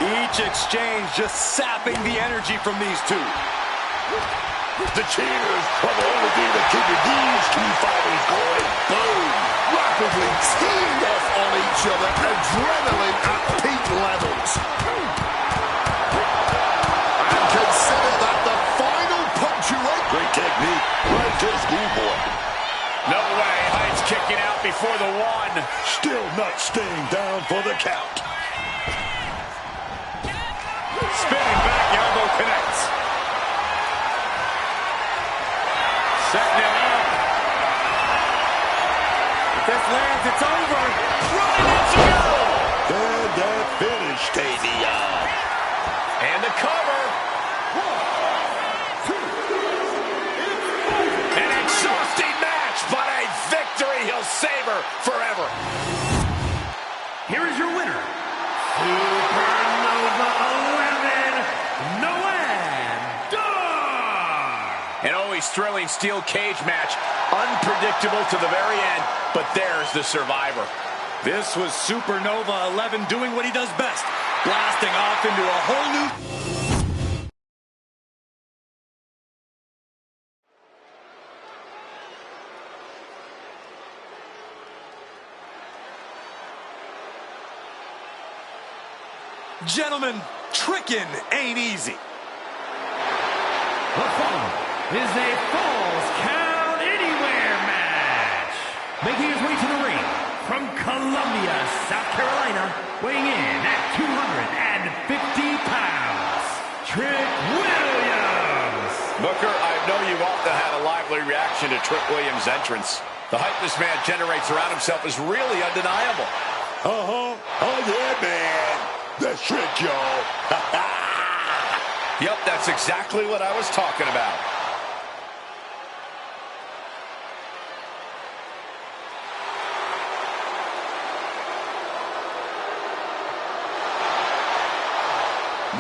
Each exchange just sapping the energy from these two. The cheers are the only thing that keep these two fighters going. Boom. Rapidly teeing off on each other. Adrenaline at peak levels. And consider that the final punctuation. Great technique. Right to the schoolboy. No way. Heights kicking out before the one. Still not staying down for the count. Spinning back, elbow connects. Setting it up. If this lands, it's over. Running it to go. And that finish, Tavia. And the cover. 1, 2. An exhausting match, but a victory he'll savor forever. Here is your winner, Supernova 11, Noam Dar. An always thrilling steel cage match, unpredictable to the very end, but there's the survivor. This was Supernova 11 doing what he does best, blasting off into a whole new... Gentlemen, tricking ain't easy. The following is a Falls Count Anywhere match. Making his way to the ring from Columbia, South Carolina, weighing in at 250 pounds, Trick Williams. Booker, I know you've often had a lively reaction to Trick Williams' entrance. The hype this man generates around himself is really undeniable. Oh, yeah, man. That's Trick, y'all. Yep, that's exactly what I was talking about.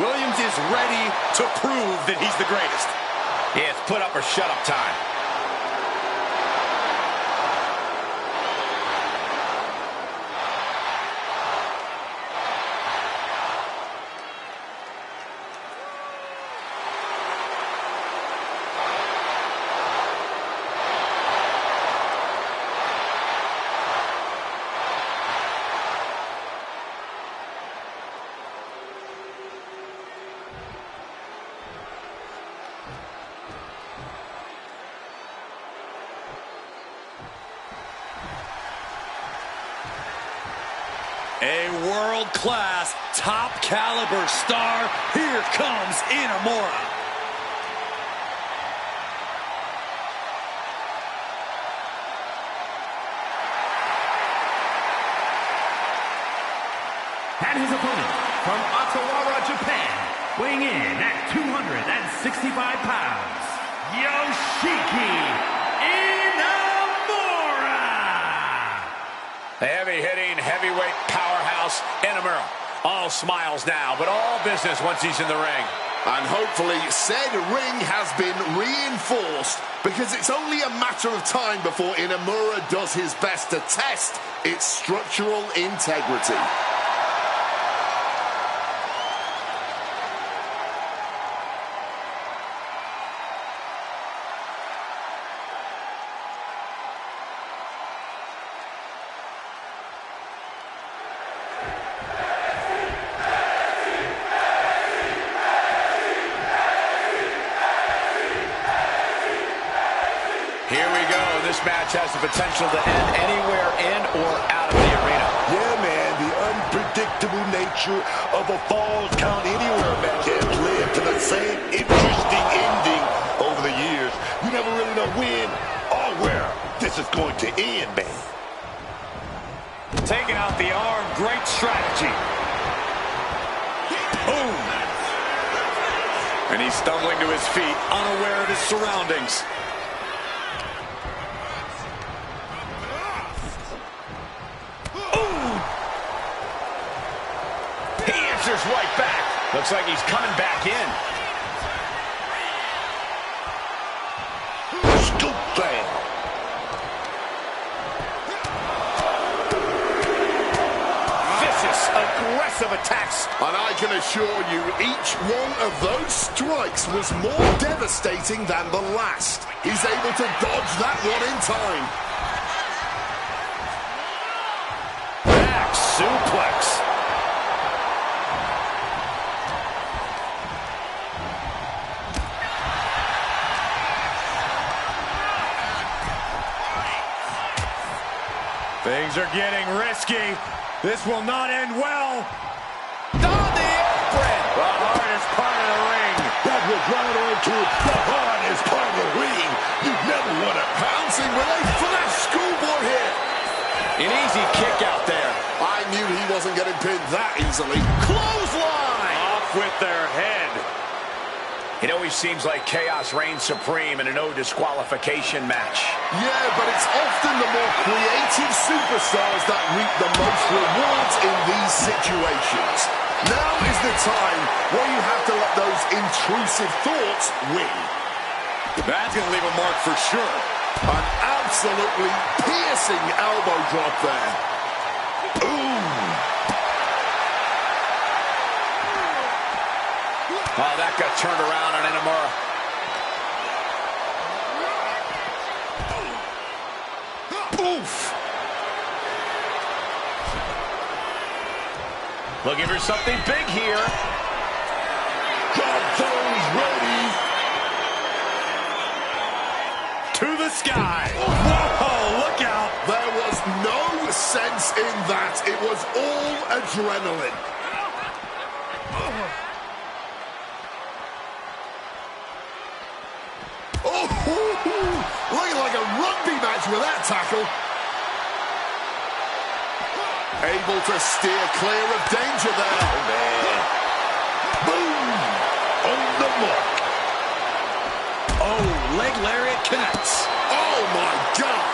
Williams is ready to prove that he's the greatest. It's put up or shut up time. A world-class, top-caliber star. Here comes Inamura. And his opponent from Ottawa, Japan, weighing in at 265 pounds, Yoshiki Inamura. The heavy-hitting, heavyweight powerhouse, Inamura. All smiles now, but all business once he's in the ring. And hopefully said ring has been reinforced, because it's only a matter of time before Inamura does his best to test its structural integrity. Here we go. This match has the potential to end anywhere in or out of the arena. Yeah, man, the unpredictable nature of a Falls Count Anywhere match has led to the same interesting ending over the years. You never really know when or where this is going to end, man. Taking out the arm, great strategy. Boom! And he's stumbling to his feet, unaware of his surroundings. Right back. Looks like he's coming back in. vicious, aggressive attacks. And I can assure you, each one of those strikes was more devastating than the last. He's able to dodge that one in time. Back suplex. Things are getting risky. This will not end well. On the apron. The hardest part of the ring. That was right on to the hardest part of the ring. You never want to. Pouncing with a flash schoolboy here. An easy kick out there. I knew he wasn't getting pinned that easily. Clothesline. Off with their head. It always seems like chaos reigns supreme in a no disqualification match. Yeah, but it's often the more creative superstars that reap the most rewards in these situations. Now is the time where you have to let those intrusive thoughts win. That's going to leave a mark for sure. An absolutely piercing elbow drop there. Ooh. Oh, that got turned around on Inamura. Oof. Looking for something big here. Tombstone's ready. To the sky. Whoa, look out. There was no sense in that. It was all adrenaline. Looking like a rugby match with that tackle. Able to steer clear of danger there. Oh, man. Boom. On the mark. Oh, leg lariat connects. Oh, my God.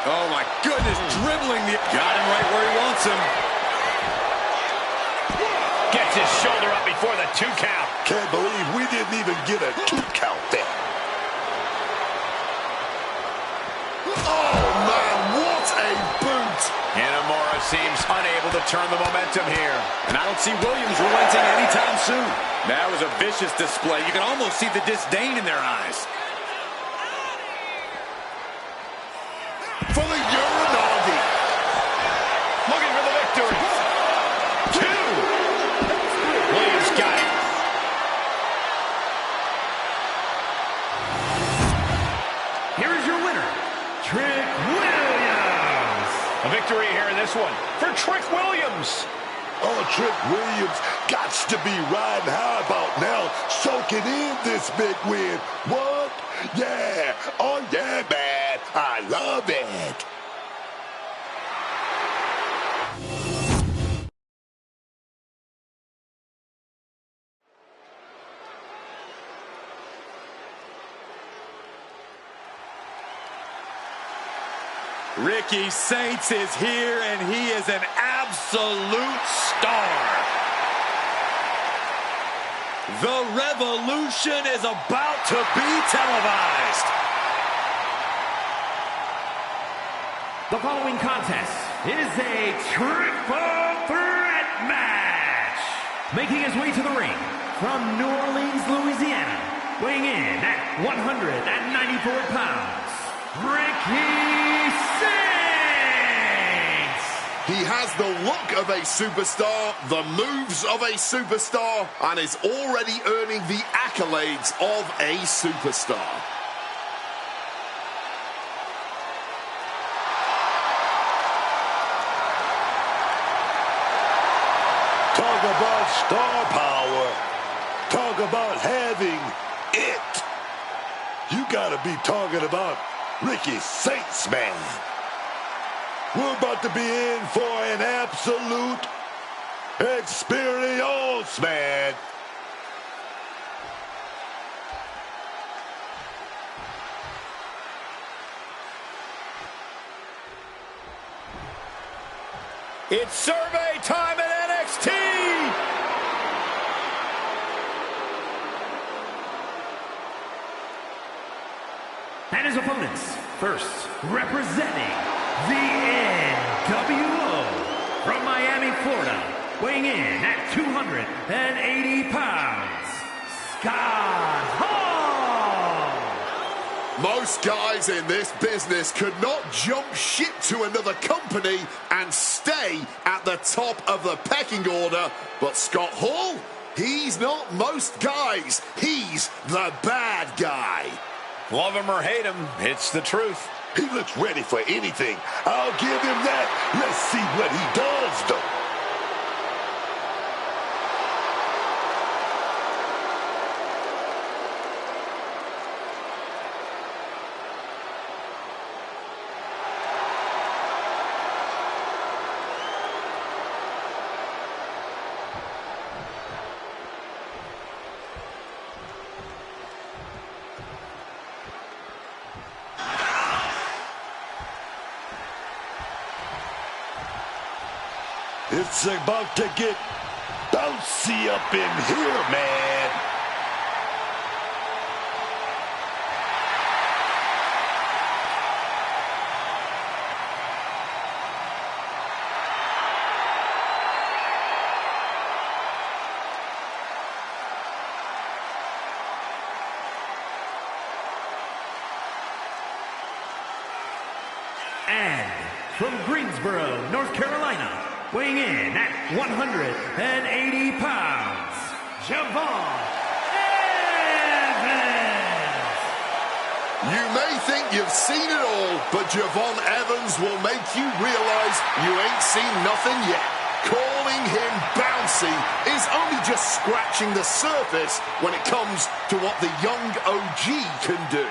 Oh, my goodness, dribbling the... Got him right where he wants him. Gets his shoulder up before the 2 count. Can't believe we didn't even get a 2 count there. Oh, man, what a boot. Inamura seems unable to turn the momentum here. And I don't see Williams relenting anytime soon. That was a vicious display. You can almost see the disdain in their eyes. For the Uranagi. Looking for the victory. 2. Williams got it. Here is your winner, Trick Williams. A victory here in this one for Trick Williams. Oh, Trick Williams gots to be riding high about now, soaking in this big win. What? Yeah. Oh, yeah, man. I love it. Ricky Saints is here, and he is an absolute star. The revolution is about to be televised. The following contest is a triple threat match. Making his way to the ring from New Orleans, Louisiana, weighing in at 194 pounds, Ricky Saints! He has the look of a superstar, the moves of a superstar, and is already earning the accolades of a superstar. Talk about star power. Talk about having it. You gotta be talking about Ricky Saints, man. We're about to be in for an absolute experience, man. It's survey time at NXT! And his opponents, first representing the weighing in at 280 pounds, Scott Hall. Most guys in this business could not jump ship to another company and stay at the top of the pecking order, but Scott Hall, he's not most guys. He's the bad guy. Love him or hate him, it's the truth. He looks ready for anything. I'll give him that. Let's see what he does, though. It's about to get bouncy up in here, man. And from Greensboro, North Carolina, weighing in at 180 pounds, Javon Evans. You may think you've seen it all, but Javon Evans will make you realize you ain't seen nothing yet. Calling him bouncy is only just scratching the surface when it comes to what the young OG can do.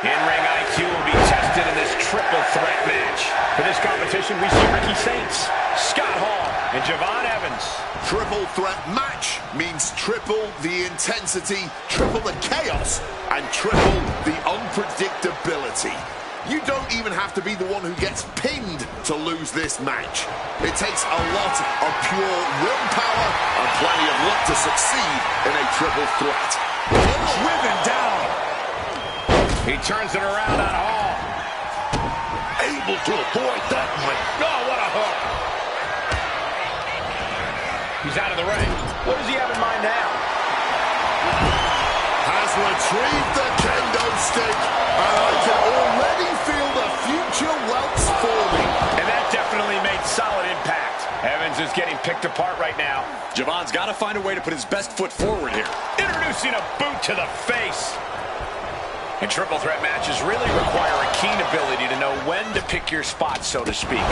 In-ring IQ will be tested in this triple threat match. For this competition, we see Ricky Saints, Scott Hall, and Javon Evans. Triple threat match means triple the intensity, triple the chaos, and triple the unpredictability. You don't even have to be the one who gets pinned to lose this match. It takes a lot of pure willpower and plenty of luck to succeed in a triple threat. Driven down. He turns it around on Hall. Able to avoid that one. Oh, what a hook. He's out of the ring. What does he have in mind now? Has retrieved the kendo stick, and I can already feel the future welts forming. And that definitely made solid impact. Evans is getting picked apart right now. Javon's got to find a way to put his best foot forward here. Introducing a boot to the face. And triple threat matches really require a keen ability to know when to pick your spots, so to speak.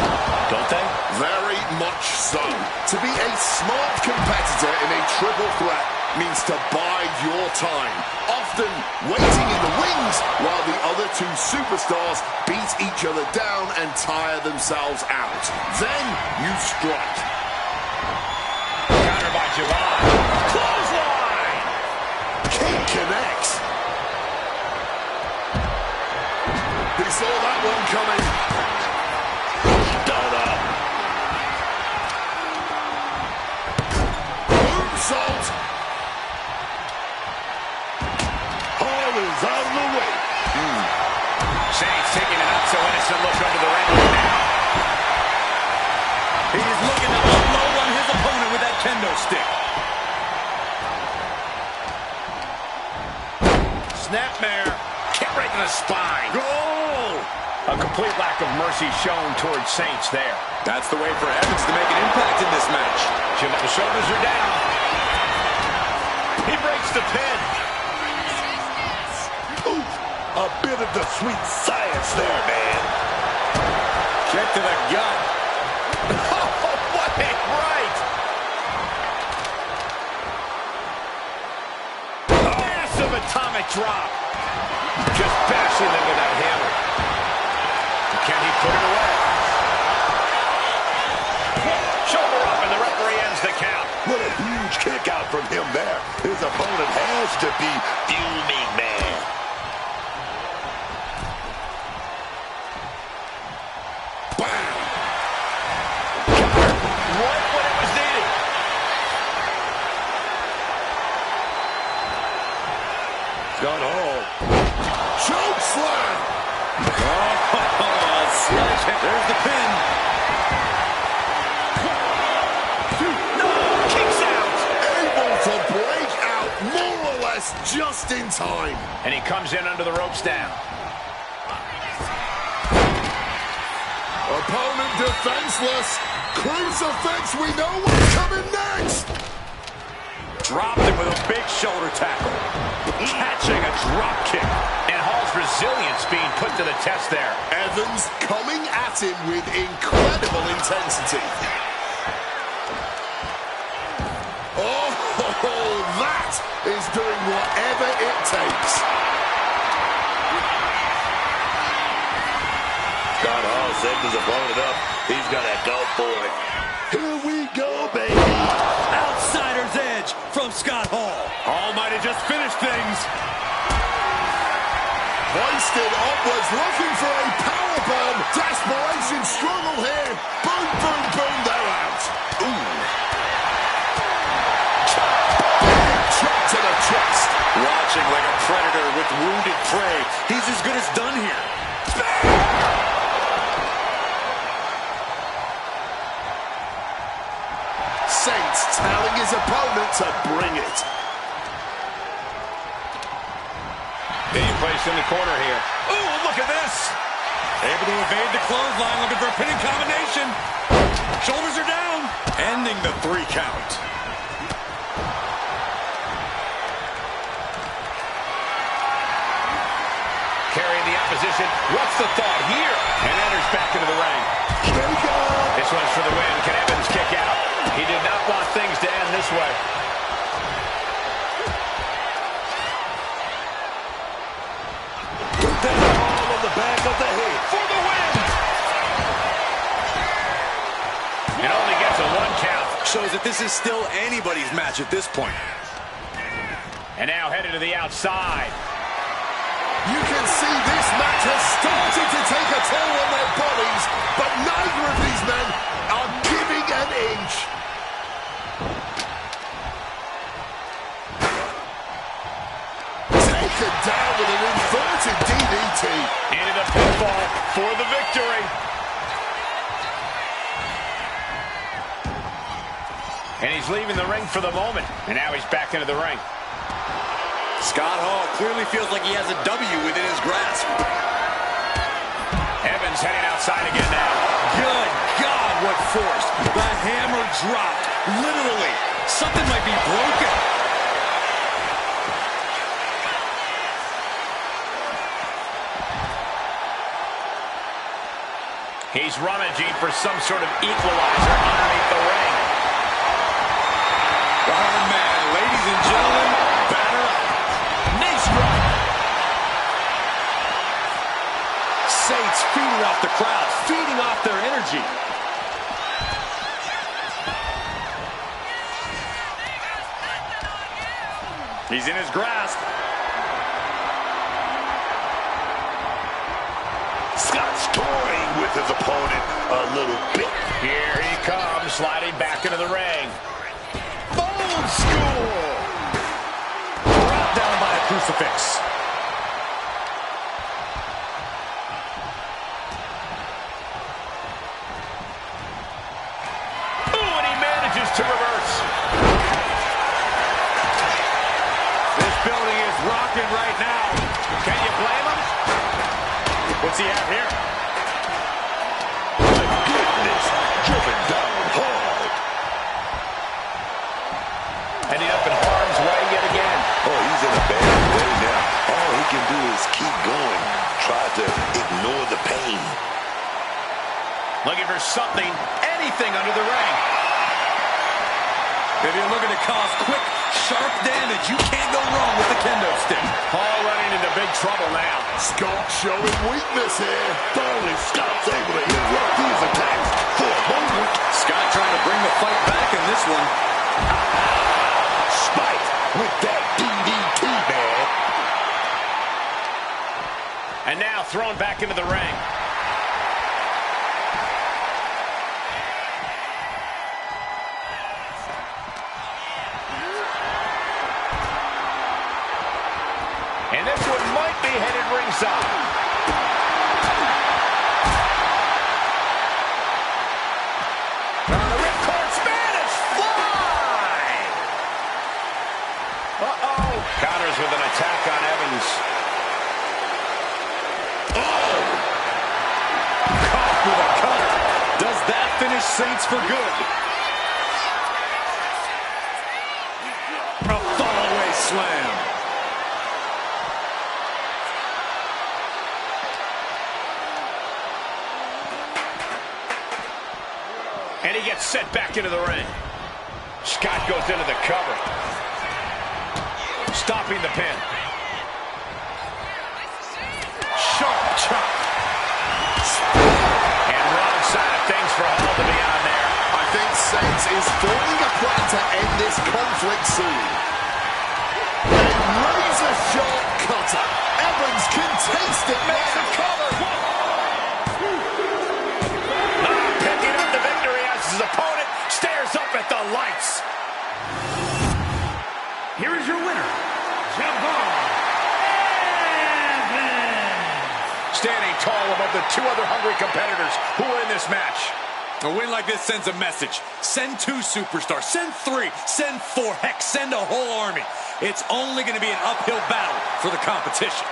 Don't they? Very much so. To be a smart competitor in a triple threat means to bide your time, often waiting in the wings while the other two superstars beat each other down and tire themselves out. Then you strike. Counter by Javon. Clothesline! King connects. He saw that one coming. Done up. Moonsault. Hall is out of the way. Saints taking an not-so-innocent look under the ring right now. He's looking to unload on his opponent with that kendo stick. Snapmare. Kick right to the spine. Goal! A complete lack of mercy shown towards Saints there. That's the way for Evans to make an impact in this match. The shoulders are down. He breaks the pin. Ooh, a bit of the sweet science there, man. Kick to the gut. Oh, what a right! Massive atomic drop. Just bashing them with that hammer. Can he put it away? Shoulder up, and the referee ends the count. What a huge kick out from him there. His opponent has to be fuming, man. Bam! Right when it was needed. Scott Hall. Choke slam! There's the pin. No, kicks out. Able to break out more or less just in time. And he comes in under the ropes now. Opponent defenseless. Crucifix, we know what's coming next. Dropped him with a big shoulder tackle. Catching a drop kick. And Hall's resilience being put to the test there. Evans coming at him with incredible intensity. Oh, that is doing whatever it takes. Scott Hall setting his opponent up. He's gonna go for it. Here we go, baby. Outsider's edge from Scott Hall. Hall might have just finished things. Hoisted upwards, looking for a powerbomb. Desperation struggle here. Boom, boom, boom, they're out. Ooh. Big chop to the chest. Watching like a predator with wounded prey. He's as good as done here. Saints telling his opponent to bring it. Being placed in the corner here. Ooh, look at this. Able to evade the clothesline, looking for a pinning combination. Shoulders are down. Ending the 3 count. Carrying the opposition. What's the thought here? And enters back into the ring. This one's for the win. Can Evans kick out? He did not want things to end this way. Put that this is still anybody's match at this point. And now headed to the outside. You can see this match has started to take a toll on their bodies, but neither of these men are giving an inch. Taken down with an inverted DDT. Into the pinfall for the victory. And he's leaving the ring for the moment. And now he's back into the ring. Scott Hall clearly feels like he has a W within his grasp. Evans heading outside again now. Good God, what force. The hammer dropped. Literally. Something might be broken. He's rummaging for some sort of equalizer underneath the ring. Oh, man. Ladies and gentlemen, batter up. Nationwide. Saints feeding off the crowd, feeding off their energy. He's in his grasp. Scott's toying with his opponent a little bit. Here he comes, sliding back into the ring. Old school. Brought down by a crucifix. Ooh, and he manages to reverse. This building is rocking right now. Can you blame him? What's he have here? My goodness, driven down hard. Ending up in harm's way yet again. Oh, he's in a bad way now. All he can do is keep going. Try to ignore the pain. Looking for something, anything under the ring. If you're looking to cause quick, sharp damage, you can't go wrong with the kendo stick. Hall running into big trouble now. Scott showing weakness here. Finally, Scott's able to interrupt these attacks for a moment. Scott trying to bring the fight back in this one. Spike with that DDT, man. And now thrown back into the ring. And this one might be headed ringside. On the ripcord Spanish fly. Uh-oh. Counters with an attack on Evans. Oh! Caught with a cutter. Does that finish Saints for good? A fallaway slam. And he gets set back into the ring. Scott goes into the cover. Stopping the pin. Sharp chop. And wrong side of things for Hall to be on there. I think Saints is forming a plan to end this conflict soon. A razor-sharp cutter. Evans can taste it now. Makes the cover. Picking up the victory as his opponent stares up at the lights. Here is your winner, Jabbar Evans. Standing tall above the two other hungry competitors who are in this match. A win like this sends a message. Send 2 superstars, send 3, send 4, heck, send a whole army. It's only going to be an uphill battle for the competition.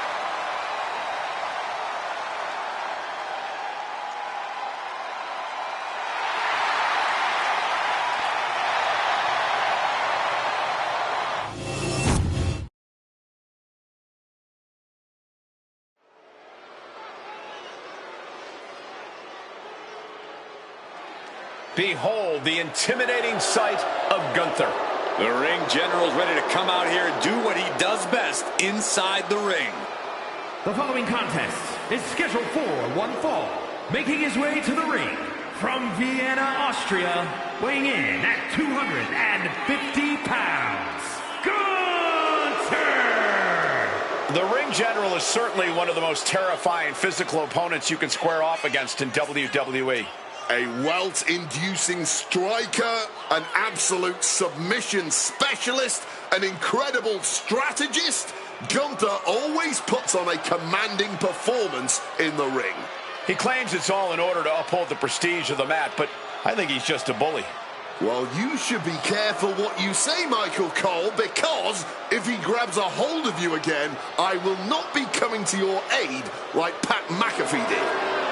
Behold the intimidating sight of Gunther. The ring general's ready to come out here and do what he does best inside the ring. The following contest is scheduled for one fall. Making his way to the ring From Vienna, Austria, weighing in at 250 pounds, Gunther! The ring general is certainly one of the most terrifying physical opponents you can square off against in WWE. A welt-inducing striker, an absolute submission specialist, an incredible strategist, Gunther always puts on a commanding performance in the ring. He claims it's all in order to uphold the prestige of the mat, but I think he's just a bully. Well, you should be careful what you say, Michael Cole, because if he grabs a hold of you again, I will not be coming to your aid like Pat McAfee did.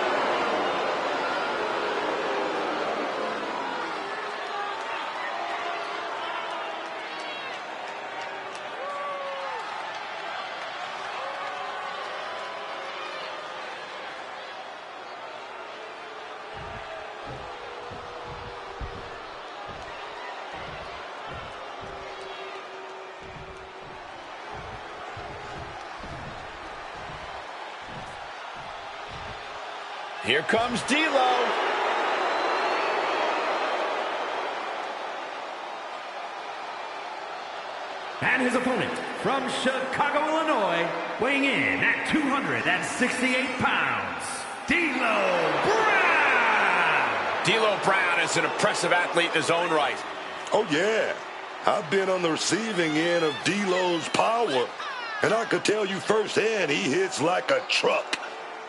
Here comes D'Lo. And his opponent from Chicago, Illinois, weighing in at 268 pounds, D'Lo Brown! D'Lo Brown is an impressive athlete in his own right. Oh, yeah. I've been on the receiving end of D'Lo's power, and I could tell you firsthand he hits like a truck.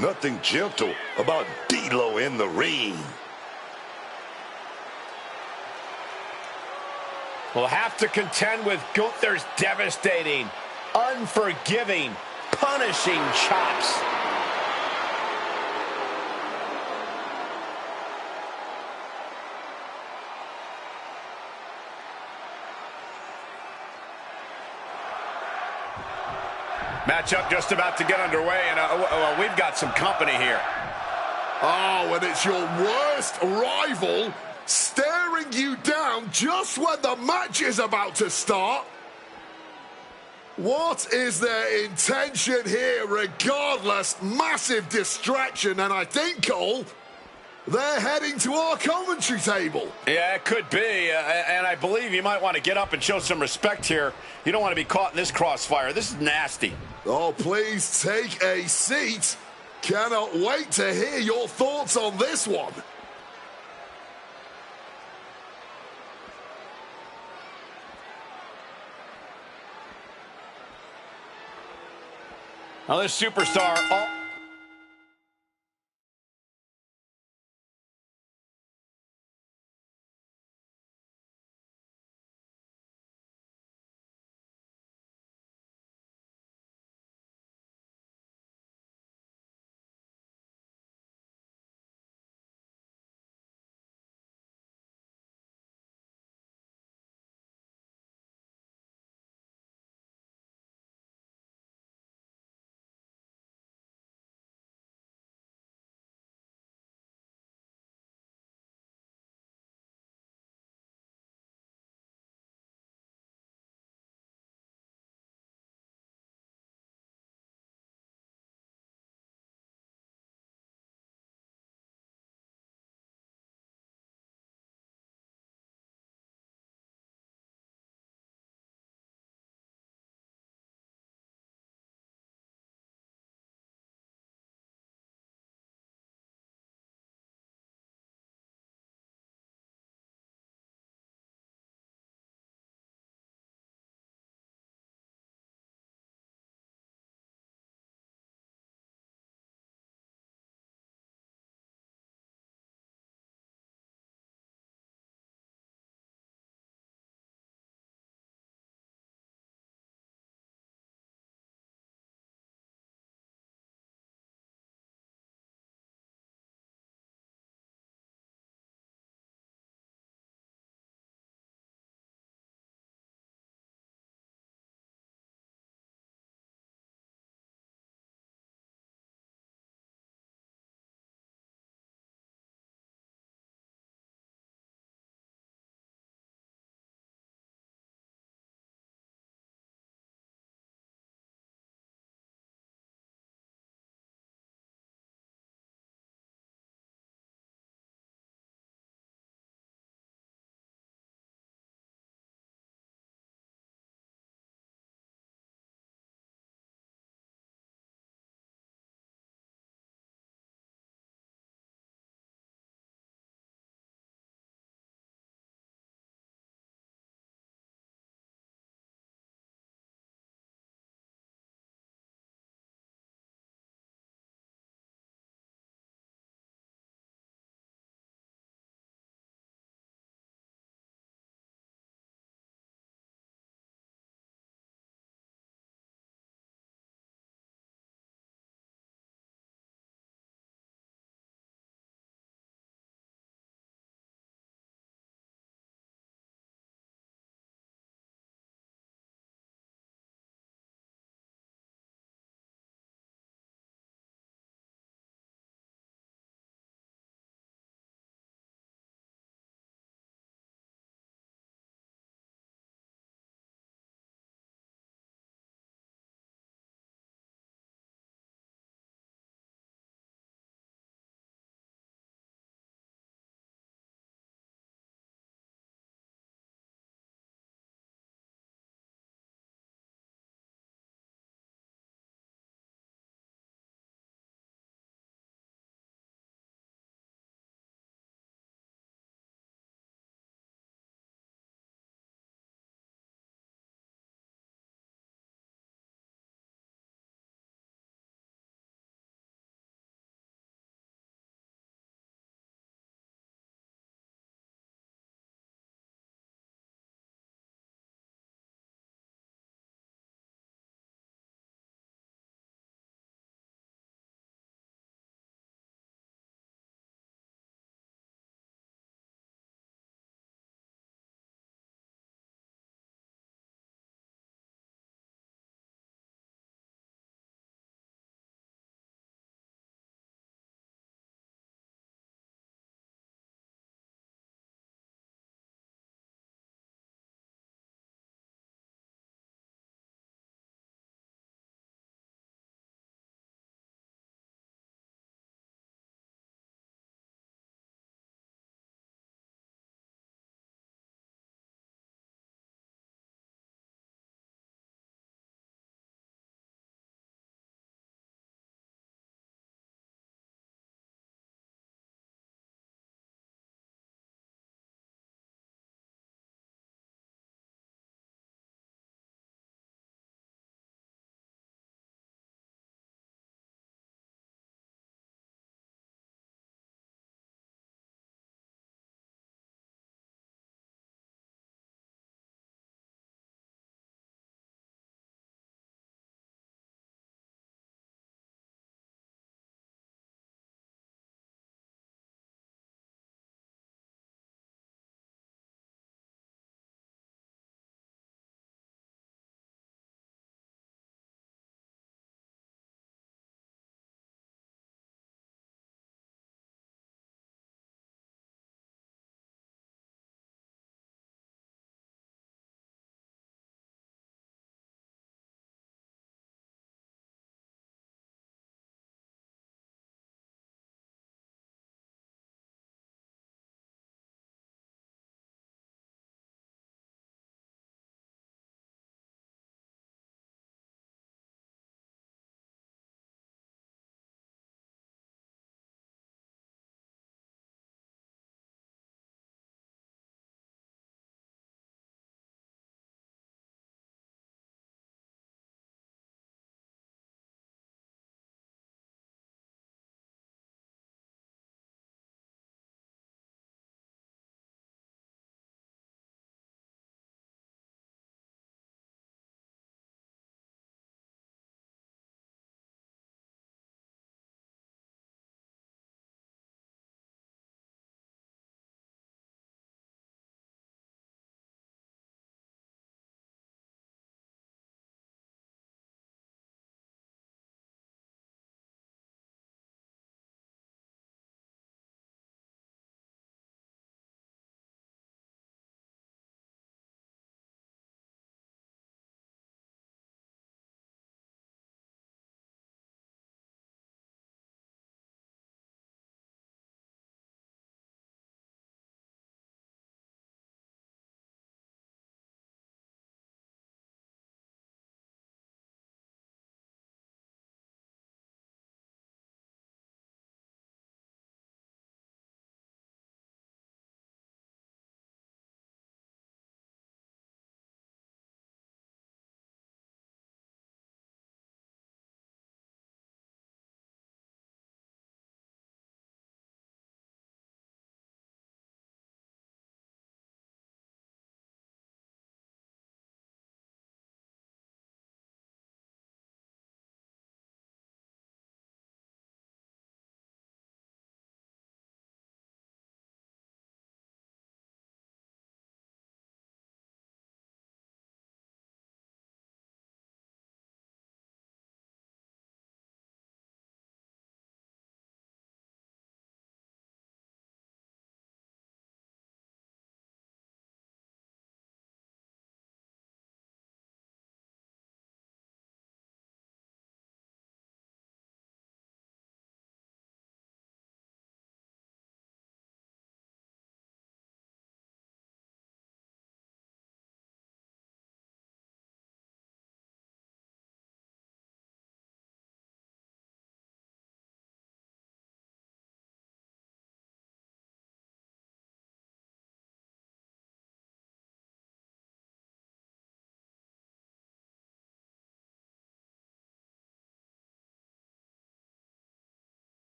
Nothing gentle about D'Lo in the ring. Will have to contend with Gunther's devastating, unforgiving, punishing chops. Matchup just about to get underway, and well, we've got some company here. Oh, and it's your worst rival staring you down just when the match is about to start. What is their intention here? Regardless, massive distraction, and I think, Cole, they're heading to our commentary table. Yeah, it could be, and I believe you might want to get up and show some respect here. You don't want to be caught in this crossfire. This is nasty. Oh, please take a seat. Cannot wait to hear your thoughts on this one. Now, this superstar...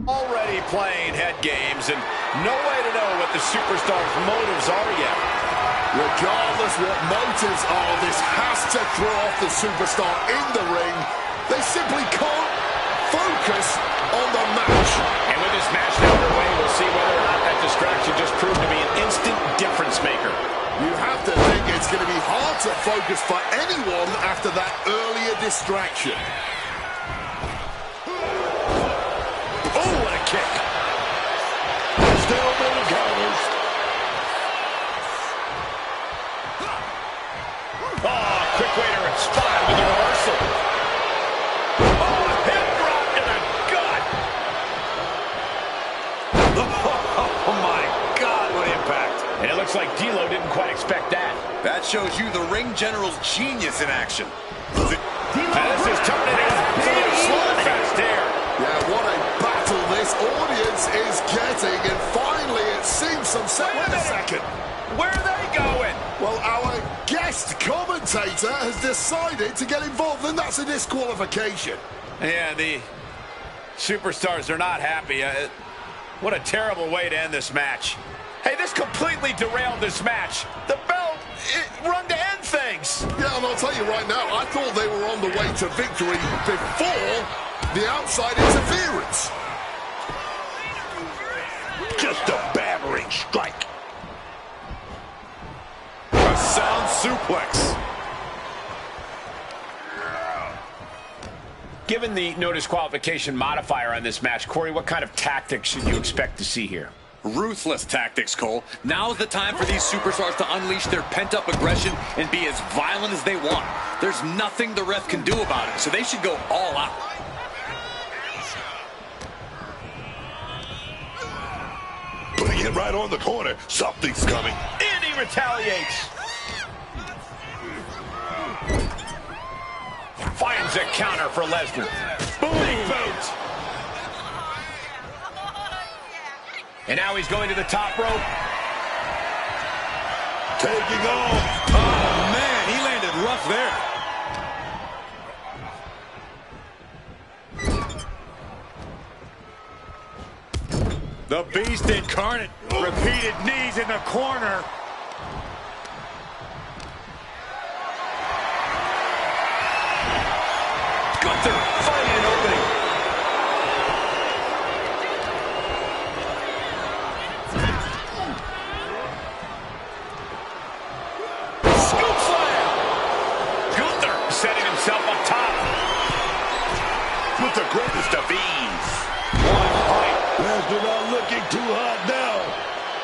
Already playing head games, and no way to know what the superstar's motives are yet. Regardless what motives are, this has to throw off the superstar in the ring. They simply can't focus on the match. And with this match now underway, we'll see whether or not that distraction just proved to be an instant difference maker. You have to think it's going to be hard to focus for anyone after that earlier distraction. Oh, what a kick. Still many counters. Oh, quick way to respond with a reversal. Oh, hip drop to the gut. Oh, my God, what impact. And it looks like D'Lo didn't quite expect that. That shows you the ring general's genius in action. This is turning into a slugfest here. Yeah, what a battle this audience is getting, and finally it seems some sense. Wait a second. Where are they going? Well, our guest commentator has decided to get involved, and that's a disqualification. Yeah, the superstars are not happy. What a terrible way to end this match. Hey, this completely derailed this match. The bell rung to end things. Yeah, and I'll tell you right now, I thought they were on the way to victory before the outside interference. Just a battering strike. A sound suplex. Given the no disqualification modifier on this match, Corey, what kind of tactics should you expect to see here? Ruthless tactics, Cole. Now's the time for these superstars to unleash their pent-up aggression and be as violent as they want. There's nothing the ref can do about it, so they should go all out. Putting it right on the corner. Something's coming. And he retaliates. Finds a counter for Lesnar. Booty boot. And now he's going to the top rope. Taking off. Oh, man, he landed rough there. The Beast incarnate. Repeated knees in the corner. Gunther finding an opening. Scoop slam. Gunther setting himself up top. With the greatest of ease. One point. Lesnar not looking too hot now.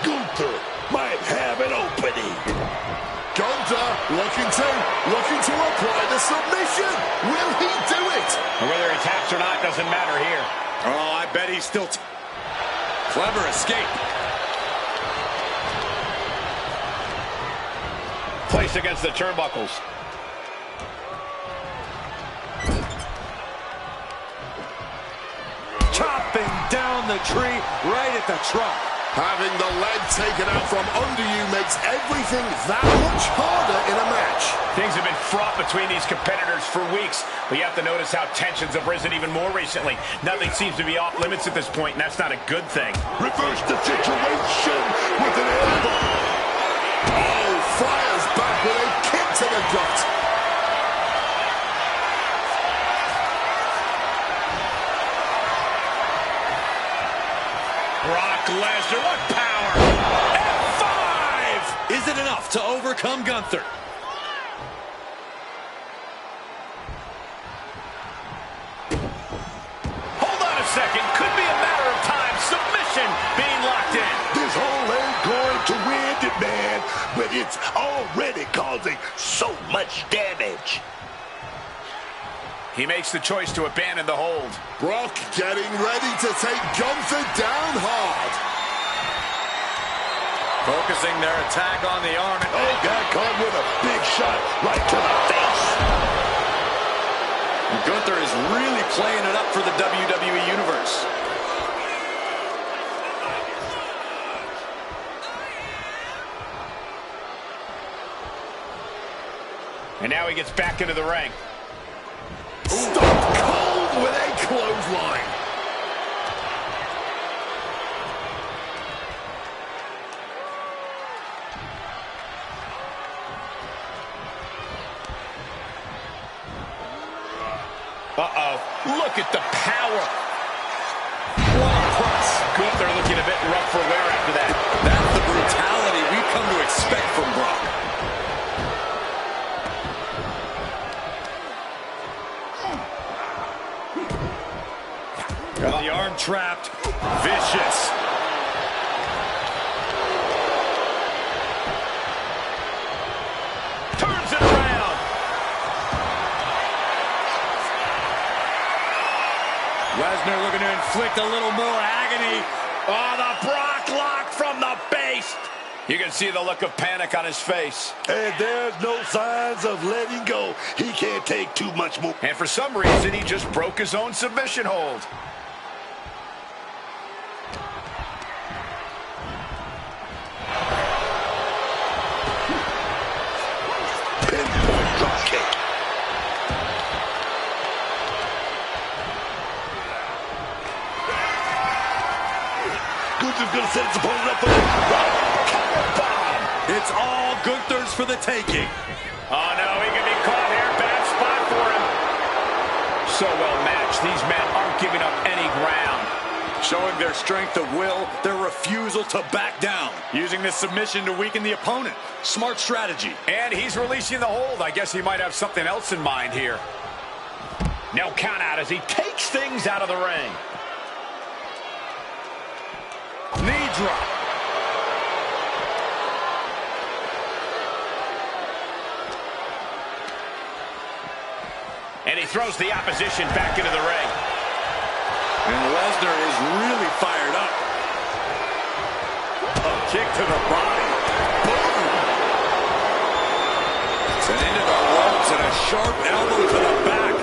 Gunther might have an opening. Gunther looking to apply the submission. Will he do it? And whether he taps or not doesn't matter here. Oh, I bet he's still... Clever escape. Placed against the turnbuckles. Chopping down the tree right at the trunk. Having the leg taken out from under you makes everything that much harder in a match. Things have been fraught between these competitors for weeks, but you have to notice how tensions have risen even more recently. Nothing seems to be off limits at this point, and that's not a good thing. Reverse the situation with an elbow. Oh, fires back with a kick to the gut. Brock Lesnar, what power! F5! Is it enough to overcome Gunther? Hold on a second. Could be a matter of time. Submission being locked in. This hole ain't going to win it, man, but it's already causing so much damage. He makes the choice to abandon the hold. Brock getting ready to take Gunther down hard. Focusing their attack on the arm. Oh, got caught with a big shot right to the face. Gunther is really playing it up for the WWE Universe. And now he gets back into the ring. Stone cold with a clothesline. Look at the power. What a press. Gunther looking a bit rough for wear after that. That's the brutality we've come to expect from Brock. Got the arm trapped. Vicious. Turns it around. Lesnar looking to inflict a little more agony. Oh, the Brock lock from the base. You can see the look of panic on his face. And there's no signs of letting go. He can't take too much more. And for some reason, he just broke his own submission hold. Pinpoint drop kick. Gunther's gonna set his opponent up for the cover bomb. It's all Gunther's for the taking. Oh, no, he can be caught here. Bad spot for him. So well matched. These men aren't giving up any ground. Showing their strength of will, their refusal to back down. Using this submission to weaken the opponent. Smart strategy. And he's releasing the hold. I guess he might have something else in mind here. No count out as he takes things out of the ring. Knee drop. And he throws the opposition back into the ring. And Lesnar is really fired up. A kick to the body. Boom! And into the ropes and a sharp elbow to the back.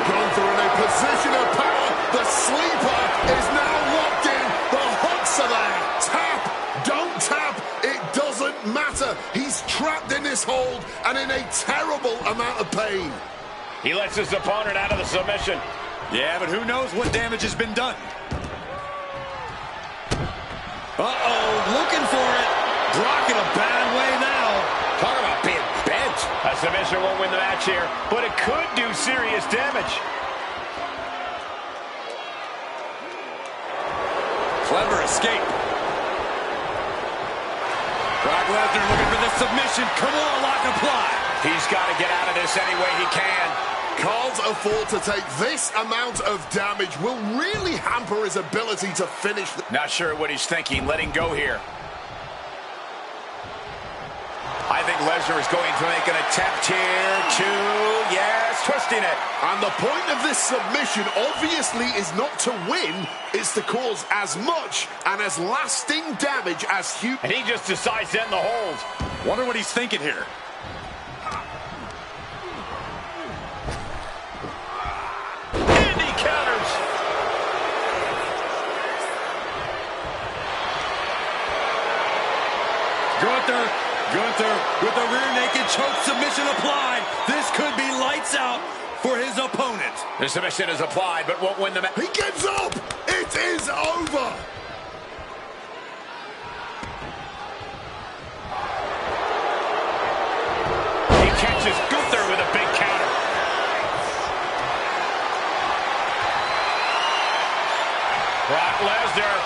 Gunther in a position of power. The sleeper is now locked in. The hooks are there. Tap, don't tap. It doesn't matter. He's trapped in this hold and in a terrible amount of pain. He lets his opponent out of the submission. Yeah, but who knows what damage has been done. Uh-oh, looking for it. Brock in a bad way now. Talk about being bent. A submission won't win the match here, but it could do serious damage. Clever escape. Brock Lesnar looking for the submission. Come on, lock apply. He's got to get out of this any way he can. Can't afford to take this amount of damage. Will really hamper his ability to finish. Not sure what he's thinking, letting go here. I think Lesnar is going to make an attempt here to, yes, twisting it. And the point of this submission obviously is not to win, it's to cause as much and as lasting damage as Hugh. And he just decides to end the hold. Wonder what he's thinking here. And he counters. Gunther with a rear naked choke submission applied. This could be lights out for his opponent. The submission is applied, but won't win the match. He gives up! It is over! He catches Gunther with a big counter. Brock Lesnar.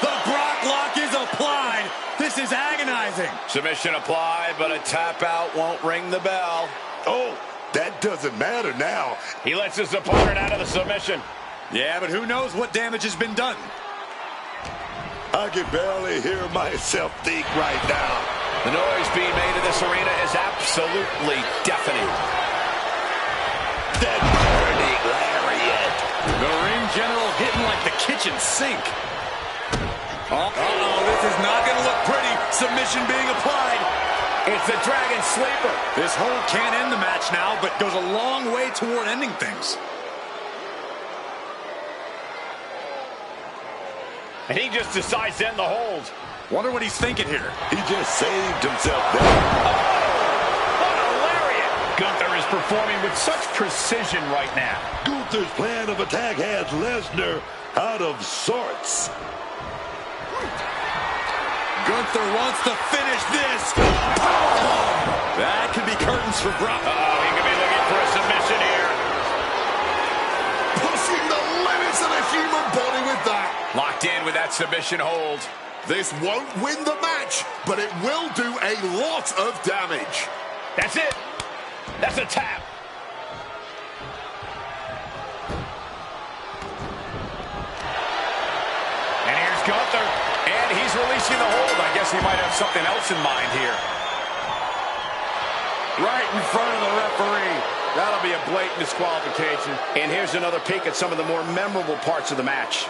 The Brock lock is applied. This is agonizing. Submission applied, but a tap out won't ring the bell. Oh, that doesn't matter now. He lets his opponent out of the submission. Yeah, but who knows what damage has been done. I can barely hear myself think right now. The noise being made in this arena is absolutely deafening. That burning lariat. The ring general hitting like the kitchen sink. Uh-oh, this is not going to look pretty. Submission being applied. It's the Dragon Sleeper. This hold can't end the match now, but goes a long way toward ending things. And he just decides to end the hold. Wonder what he's thinking here. He just saved himself there. What a lariat. Gunther is performing with such precision right now. Gunther's plan of attack has Lesnar out of sorts. Gunther wants to finish this. That could be curtains for Brock. He could be looking for a submission here. with that submission hold. This won't win the match, but it will do a lot of damage. That's it. That's a tap. And here's Gunther. And he's releasing the hold. I guess he might have something else in mind here. Right in front of the referee. That'll be a blatant disqualification. And here's another peek at some of the more memorable parts of the match.